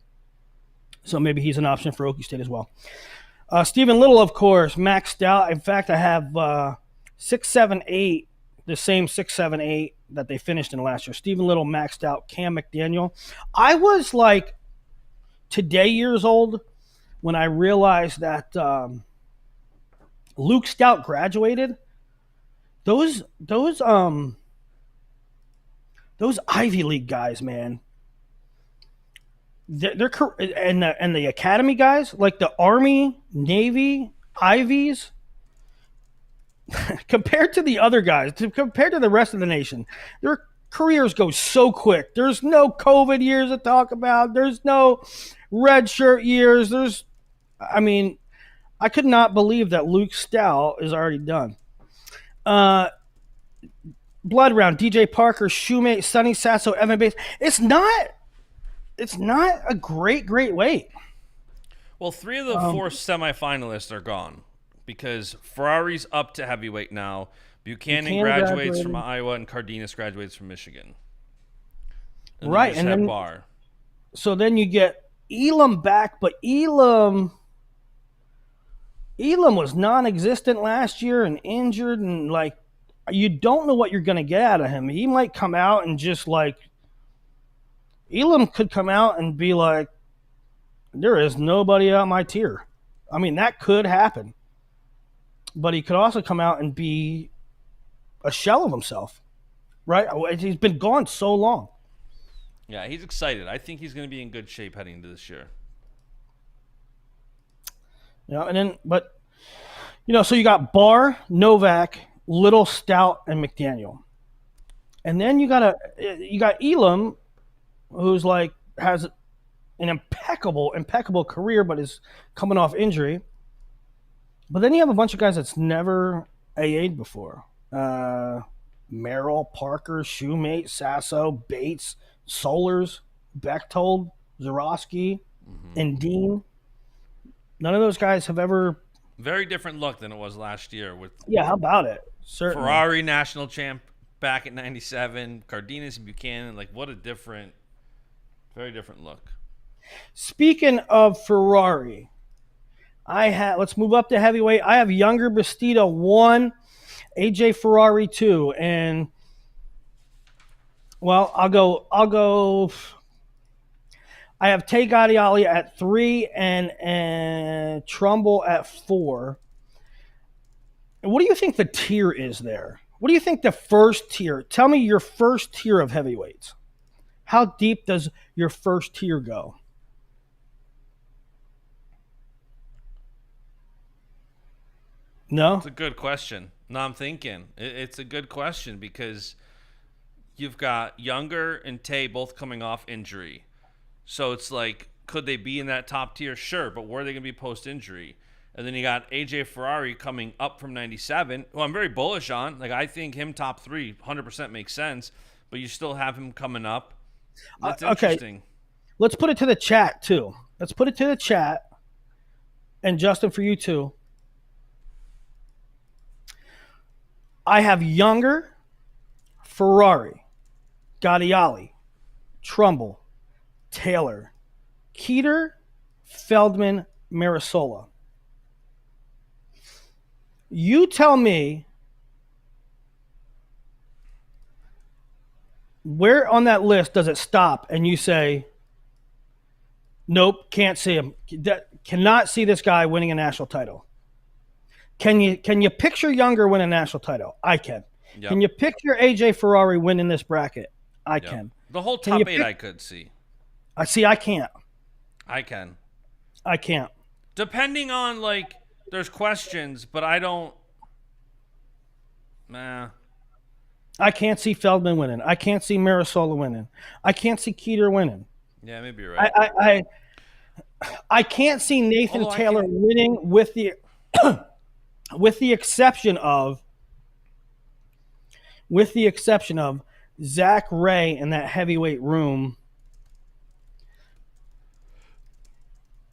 So maybe he's an option for Okie State as well. Stephen Little, of course, maxed out. In fact, I have 6, 7, 8, the same 6, 7, 8 that they finished in last year. Stephen Little maxed out. Cam McDaniel. I was like today years old when I realized that Luke Stout graduated. Those Ivy League guys, man. They're and the academy guys, like the Army, Navy, Ivies, compared to the other guys, compared to the rest of the nation, their careers go so quick. There's no COVID years to talk about. There's no red shirt years. I could not believe that Luke Stout is already done. Blood Round, DJ Parker, Shoemate, Sonny Sasso, Evan Bates. It's not a great weight. Well, 3 of the 4 semifinalists are gone because Ferrari's up to heavyweight now. Buchanan graduates from Iowa and Cardenas graduates from Michigan. And right, and then Barr. So then you get Elam back, but Elam was non-existent last year and injured, and like you don't know what you're going to get out of him. He might come out and just like Elam could come out and be like, there is nobody out my tier. I mean, that could happen. But he could also come out and be a shell of himself, right? He's been gone so long. Yeah, he's excited. I think he's going to be in good shape heading into this year. And then, but, so you got Barr, Novak, Little, Stout, and McDaniel. And then you got Elam, who's like, has an impeccable career, but is coming off injury. But then you have a bunch of guys that's never AA'd before. Merrill, Parker, Shoemate, Sasso, Bates, Solers, Bechtold, Zarowski, and Dean. None of those guys have ever... Very different look than it was last year. Yeah, how about it? Certainly. Ferrari national champ back at 97, Cardenas and Buchanan. Like, what a very different look. Speaking of Ferrari, let's move up to heavyweight. I have Younger Bastida 1, AJ Ferrari 2, and well, I'll go. I have Tay Gadiali at 3 and Trumbull at 4. And what do you think the tier is there? What do you think the first tier? Tell me your first tier of heavyweights. How deep does your first tier go? No? It's a good question. No, I'm thinking. It's a good question because you've got Younger and Tay both coming off injury. So it's like, could they be in that top tier? Sure, but where are they going to be post-injury? And then you got AJ Ferrari coming up from 97, who I'm very bullish on. Like, I think him top 3 100% makes sense, but you still have him coming up. That's interesting. Okay. Let's put it to the chat, too. Let's put it to the chat. And Justin, for you, too. I have Younger, Ferrari, Gadiali, Trumbull, Taylor, Keeter, Feldman, Marisola. You tell me where on that list does it stop and you say, nope, can't see him. Cannot see this guy winning a national title. Can you picture Younger win a national title? I can. Yep. Can you picture AJ Ferrari winning this bracket? I can. The whole top 8 I could see. I can't. I can. I can't. Depending on, like, there's questions, but I don't. Nah. I can't see Feldman winning. I can't see Marisola winning. I can't see Keeter winning. Yeah, maybe you're right. I can't see Nathan Taylor winning with the exception of Zach Ray in that heavyweight room.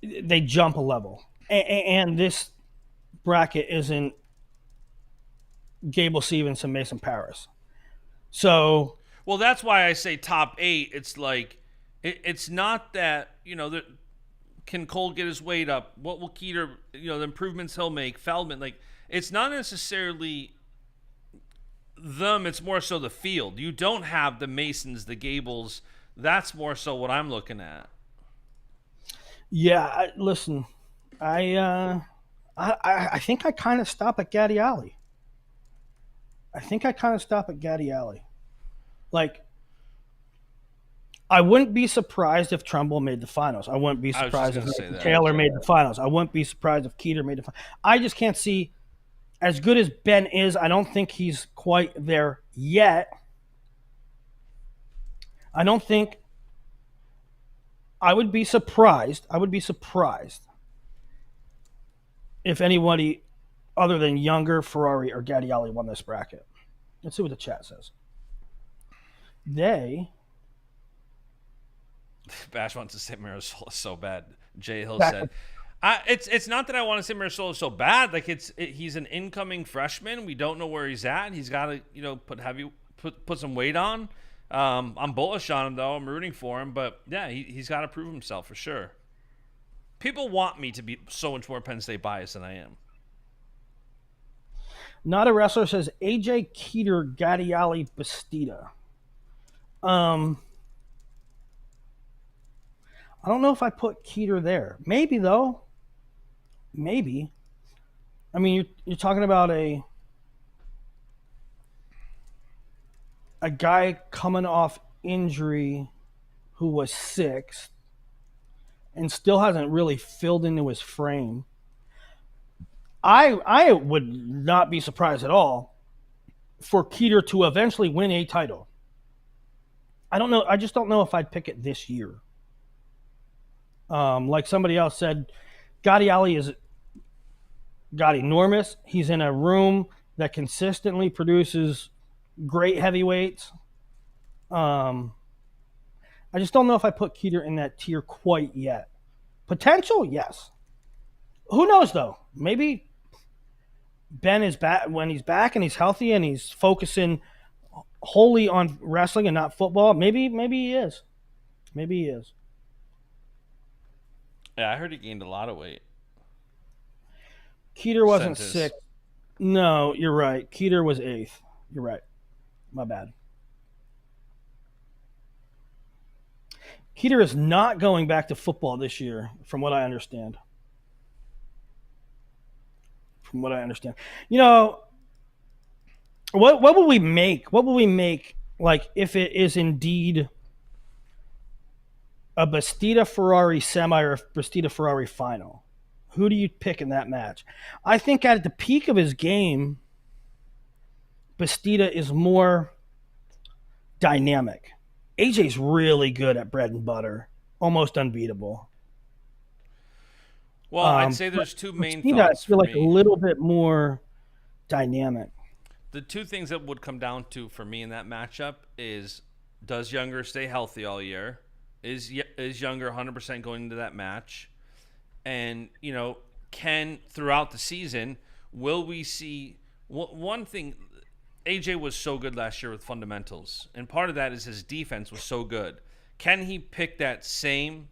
They jump a level. And this bracket isn't Gable Stevenson, Mason Paris. So, well, that's why I say top 8. It's like, it's not that, can Cole get his weight up? What will Keeter, the improvements he'll make? Feldman, like, it's not necessarily them. It's more so the field. You don't have the Masons, the Gables. That's more so what I'm looking at. Yeah, listen, I think I kind of stop at Gadiali. Like, I wouldn't be surprised if Trumbull made the finals. I wouldn't be surprised if Taylor made the finals. I wouldn't be surprised if Keeter made the finals. I just can't see, as good as Ben is, I don't think he's quite there yet. I don't think I would be surprised if anybody other than Younger, Ferrari, or Gadiali won this bracket. Let's see what the chat says. Basch wants to say Marisola so bad. Jay Hill said, "It's not that I want to say Marisola so bad. Like, he's an incoming freshman. We don't know where he's at. He's got to put some weight on. I'm bullish on him though. I'm rooting for him. But yeah, he's got to prove himself for sure. People want me to be so much more Penn State biased than I am." Not a Wrestler says AJ Keeter, Gadiali, Bastida. I don't know if I put Keeter there. Maybe, though. Maybe. I mean, you're talking about a guy coming off injury who was sixth and still hasn't really filled into his frame. I would not be surprised at all for Keeter to eventually win a title. I don't know. I just don't know if I'd pick it this year. Like somebody else said, Gotti got enormous. He's in a room that consistently produces great heavyweights. I just don't know if I put Keeter in that tier quite yet. Potential, yes. Who knows though? Maybe Ben is back when he's back and he's healthy and he's focusing wholly on wrestling and not football. Maybe he is. Maybe he is. Yeah, I heard he gained a lot of weight. Keeter wasn't sixth. No, you're right. Keeter was eighth. You're right. My bad. Keeter is not going back to football this year, from what I understand. You know, what will we make? What will we make, like, if it is indeed a Bastida-Ferrari semi or a Bastida-Ferrari final? Who do you pick in that match? I think at the peak of his game, Bastida is more dynamic. AJ's really good at bread and butter, almost unbeatable. Well, I'd say there's two main Bastida, thoughts I feel for like me. a little bit more dynamic. The two things that would come down to for me in that matchup is, does Younger stay healthy all year? Is Younger 100% going into that match? And, you know, throughout the season, will we see one thing? AJ was so good last year with fundamentals, and part of that is his defense was so good. Can he pick that same?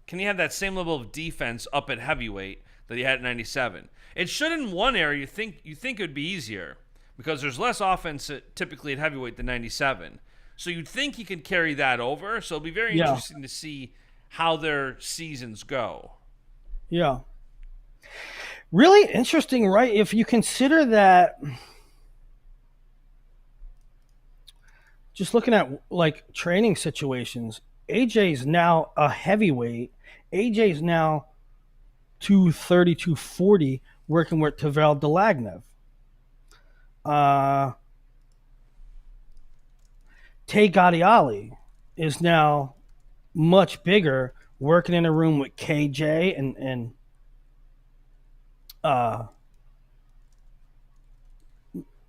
Can he have that same level of defense up at heavyweight that he had at 97? It should in one area. You think it would be easier because there's less offense typically at heavyweight than 97. So you'd think he could carry that over. So it'll be very interesting to see how their seasons go. Yeah. Really interesting, right? If you consider that, just looking at like training situations, AJ's now a heavyweight. AJ's now 230, 240, working with Tavel Delagnev. Tay Gadiali is now much bigger, working in a room with KJ and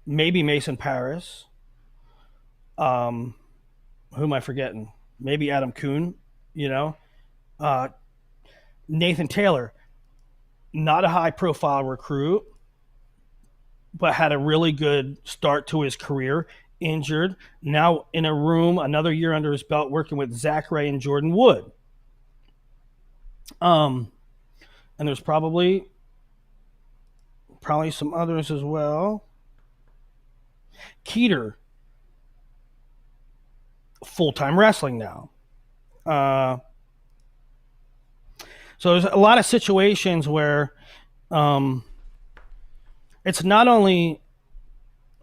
maybe Mason Paris. Who am I forgetting? Maybe Adam Kuhn, you know. Nathan Taylor, not a high-profile recruit, but had a really good start to his career, injured, now in a room, another year under his belt, working with Zach Ray and Jordan Wood. And there's probably some others as well. Keeter, full-time wrestling now. So there's a lot of situations where it's not only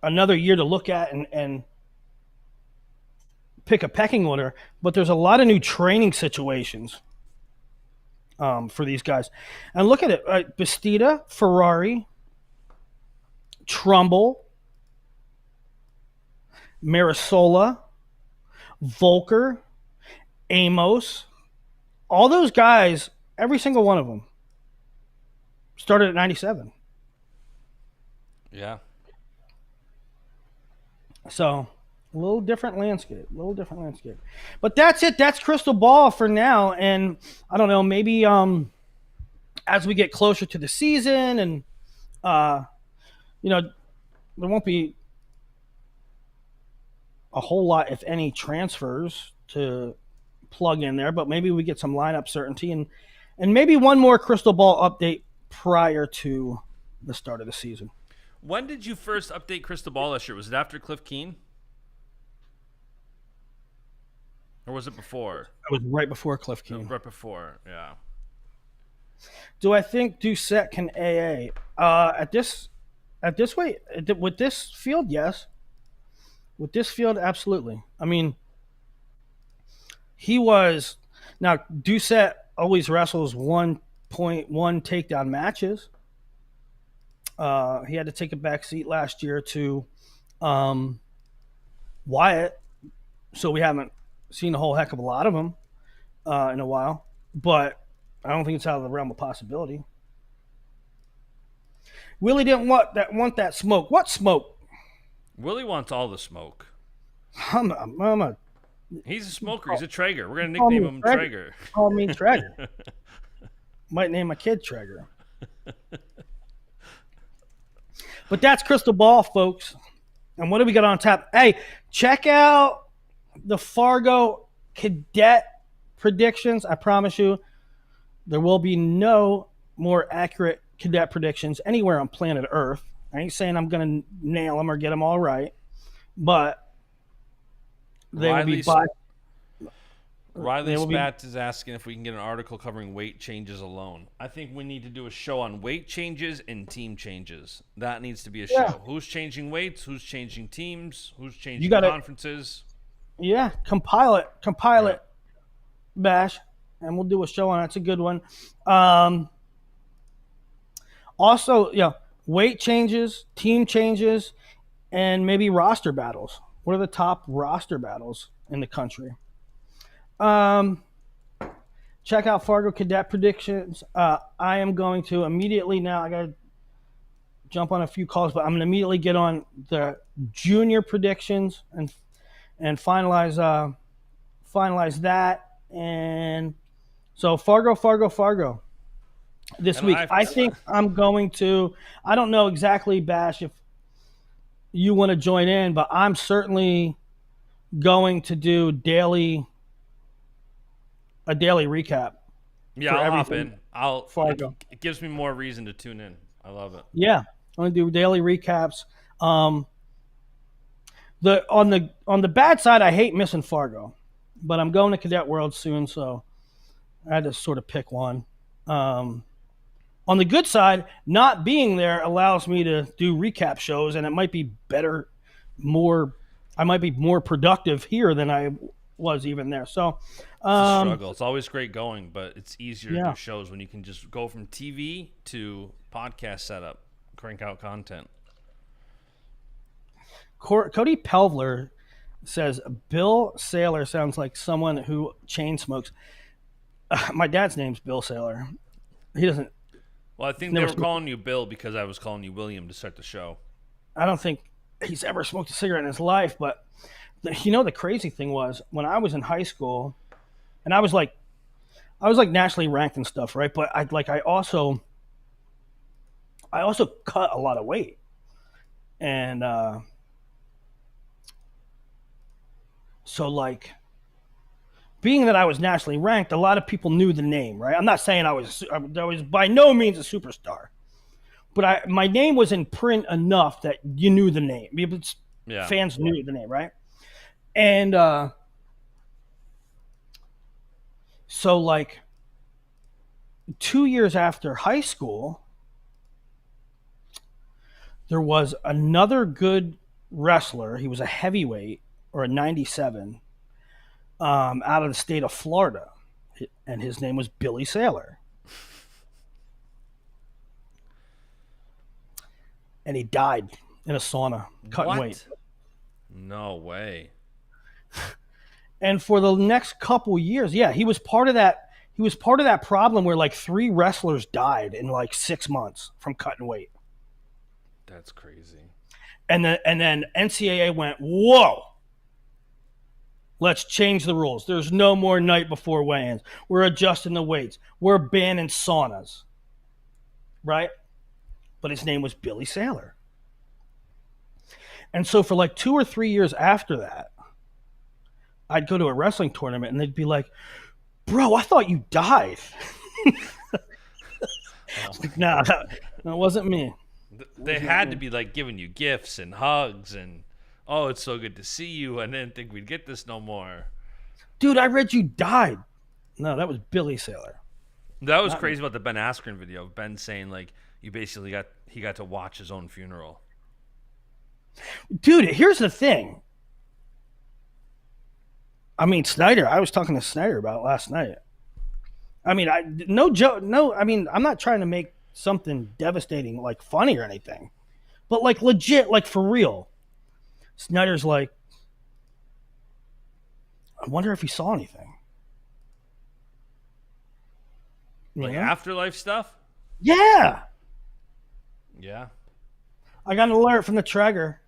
another year to look at and pick a pecking order, but there's a lot of new training situations for these guys. And look at it. Bastida, Ferrari, Trumbull, Marisola, Volker, Amos, all those guys, every single one of them started at 97. Yeah. So a little different landscape. But that's it. That's Crystal Ball for now. And I don't know, maybe as we get closer to the season and, you know, there won't be a whole lot, if any, transfers to plug in there, but maybe we get some lineup certainty and maybe one more Crystal Ball update prior to the start of the season. When did you first update Crystal Ball this year? Was it after Cliff Keen? Or was it before? It was right before Cliff Keen. Right before, yeah. Do I think Doucette can AA? At this weight, with this field, yes. With this field, absolutely. I mean, he was now Doucette always wrestles 1.1 takedown matches. He had to take a back seat last year to Wyatt, so we haven't seen a whole heck of a lot of him in a while. But I don't think it's out of the realm of possibility. Willie didn't want that smoke. What smoke? Willie wants all the smoke. I'm a He's a smoker. He's a Traeger. We're going to nickname him Traeger. Call me Traeger. Might name my kid Traeger. But that's Crystal Ball, folks. And what do we got on tap? Hey, check out the Fargo cadet predictions. I promise you, there will be no more accurate cadet predictions anywhere on planet Earth. I ain't saying I'm going to nail them or get them all right, but they will be by. Riley Spatz is asking if we can get an article covering weight changes alone. I think we need to do a show on weight changes and team changes. That needs to be a show. Who's changing weights? Who's changing teams? Who's changing conferences? Yeah, compile it, Bash, and we'll do a show on it. It's a good one. Also, weight changes, team changes, and maybe roster battles. What are the top roster battles in the country? Check out Fargo Cadet predictions. I am going to immediately now. I got to jump on a few calls, but I'm going to immediately get on the junior predictions and finalize that. And so Fargo this week. I think I'm going to. I don't know exactly, Bash, if you want to join in, but I'm certainly going to do a daily recap. Yeah, I'll hop in. It gives me more reason to tune in. I love it. Yeah, I'm going to do daily recaps. On the bad side, I hate missing Fargo, but I'm going to Cadet World soon, so I had to sort of pick one. On the good side, not being there allows me to do recap shows, and it might be better, I might be more productive here than I was even there. So it's a struggle. It's always great going, but it's easier to do shows when you can just go from TV to podcast setup, crank out content. Cody Pelvler says Bill Saylor sounds like someone who chain smokes. My dad's name's Bill Saylor. He doesn't. Well, I think they were calling you Bill because I was calling you William to start the show. I don't think he's ever smoked a cigarette in his life, but the crazy thing was when I was in high school, and I was like nationally ranked and stuff, right? But I also cut a lot of weight, and so like being that I was nationally ranked, a lot of people knew the name, right? I'm not saying I was by no means a superstar, but my name was in print enough that you knew the name. Fans knew the name, right? And so like 2 years after high school, there was another good wrestler. He was a heavyweight or a 97 out of the state of Florida, and his name was Billy Saylor. And he died in a sauna, cutting weight. No way. And for the next couple years, he was part of that. He was part of that problem where like 3 wrestlers died in like 6 months from cutting weight. That's crazy. And then NCAA went, whoa. Let's change the rules. There's no more night before weigh-ins. We're adjusting the weights. We're banning saunas. Right? But his name was Billy Saylor. And so for like 2 or 3 years after that, I'd go to a wrestling tournament and they'd be like, bro, I thought you died. No, that wasn't me. They had to be like giving you gifts and hugs and, oh, it's so good to see you. I didn't think we'd get this no more. Dude, I read you died. No, that was Billy Saylor. That was crazy about the Ben Askren video. Ben saying like he got to watch his own funeral. Dude, here's the thing. I mean, Snyder. I was talking to Snyder about it last night. I mean, no joke. No, I mean, I'm not trying to make something devastating like funny or anything, but like legit, like for real. Snyder's like, I wonder if he saw anything. Like afterlife stuff? Yeah. Yeah. I got an alert from the Traeger.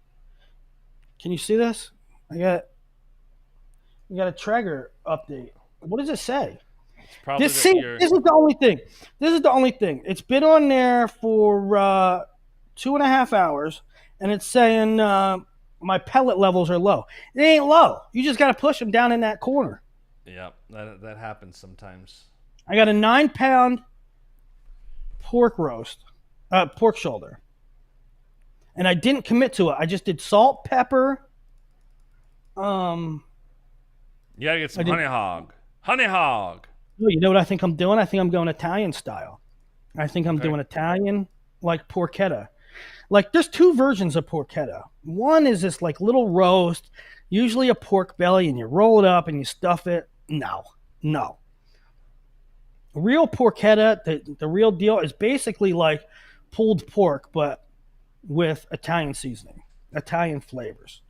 Can you see this? I got a Traeger update. What does it say? It's probably This is the only thing. This is the only thing. It's been on there for 2.5 hours, and it's saying my pellet levels are low. It ain't low. You just got to push them down in that corner. Yeah, that happens sometimes. I got a 9-pound pork shoulder, and I didn't commit to it. I just did salt, pepper. You gotta get some honey hog. Honey hog. You know what I think I'm doing? I think I'm going Italian style. I think I'm doing Italian, like porchetta. Like, there's 2 versions of porchetta. One is this, like, little roast, usually a pork belly, and you roll it up and you stuff it. No. Real porchetta, the real deal, is basically like pulled pork, but with Italian seasoning, Italian flavors.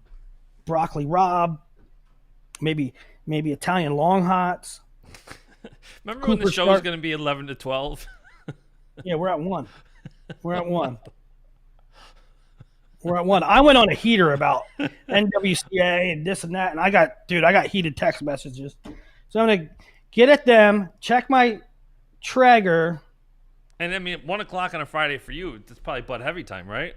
Broccoli rabe, maybe Italian long hots. Remember when the show was going to be 11 to 12? Yeah, we're at 1. I went on a heater about NWCA and this and that, and I got heated text messages. So I'm going to get at them, check my Traeger. And I mean, 1 o'clock on a Friday for you, it's probably Bud Heavy time, right?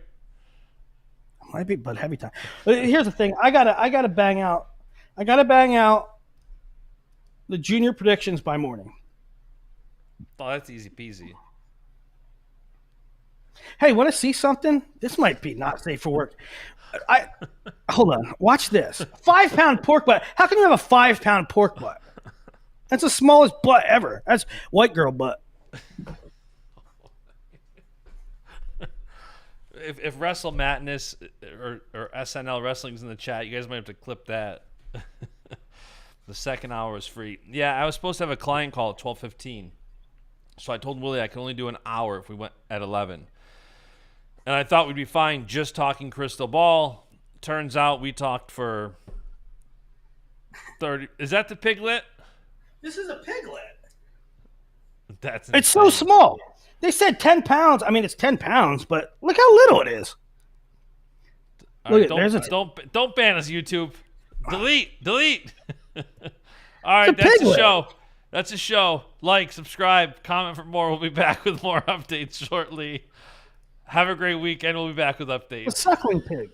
Might be Bud Heavy time. But here's the thing: I gotta bang out the junior predictions by morning. Oh, that's easy peasy. Hey, want to see something? This might be not safe for work. Hold on. Watch this. 5-pound pork butt. How can you have a 5-pound pork butt? That's the smallest butt ever. That's white girl butt. If Wrestle Madness or SNL Wrestling's in the chat, you guys might have to clip that. The second hour is free. Yeah, I was supposed to have a client call at 12:15. So I told Willie I could only do an hour if we went at 11. And I thought we'd be fine just talking crystal ball. Turns out we talked for 30. Is that the piglet? This is a piglet. That's insane. It's so small. They said 10 pounds. I mean, it's 10 pounds, but look how little it is. Right, don't ban us, YouTube. Delete. All right, that's the show. That's a show. Like, subscribe, comment for more. We'll be back with more updates shortly. Have a great weekend. We'll be back with updates. A suckling pig.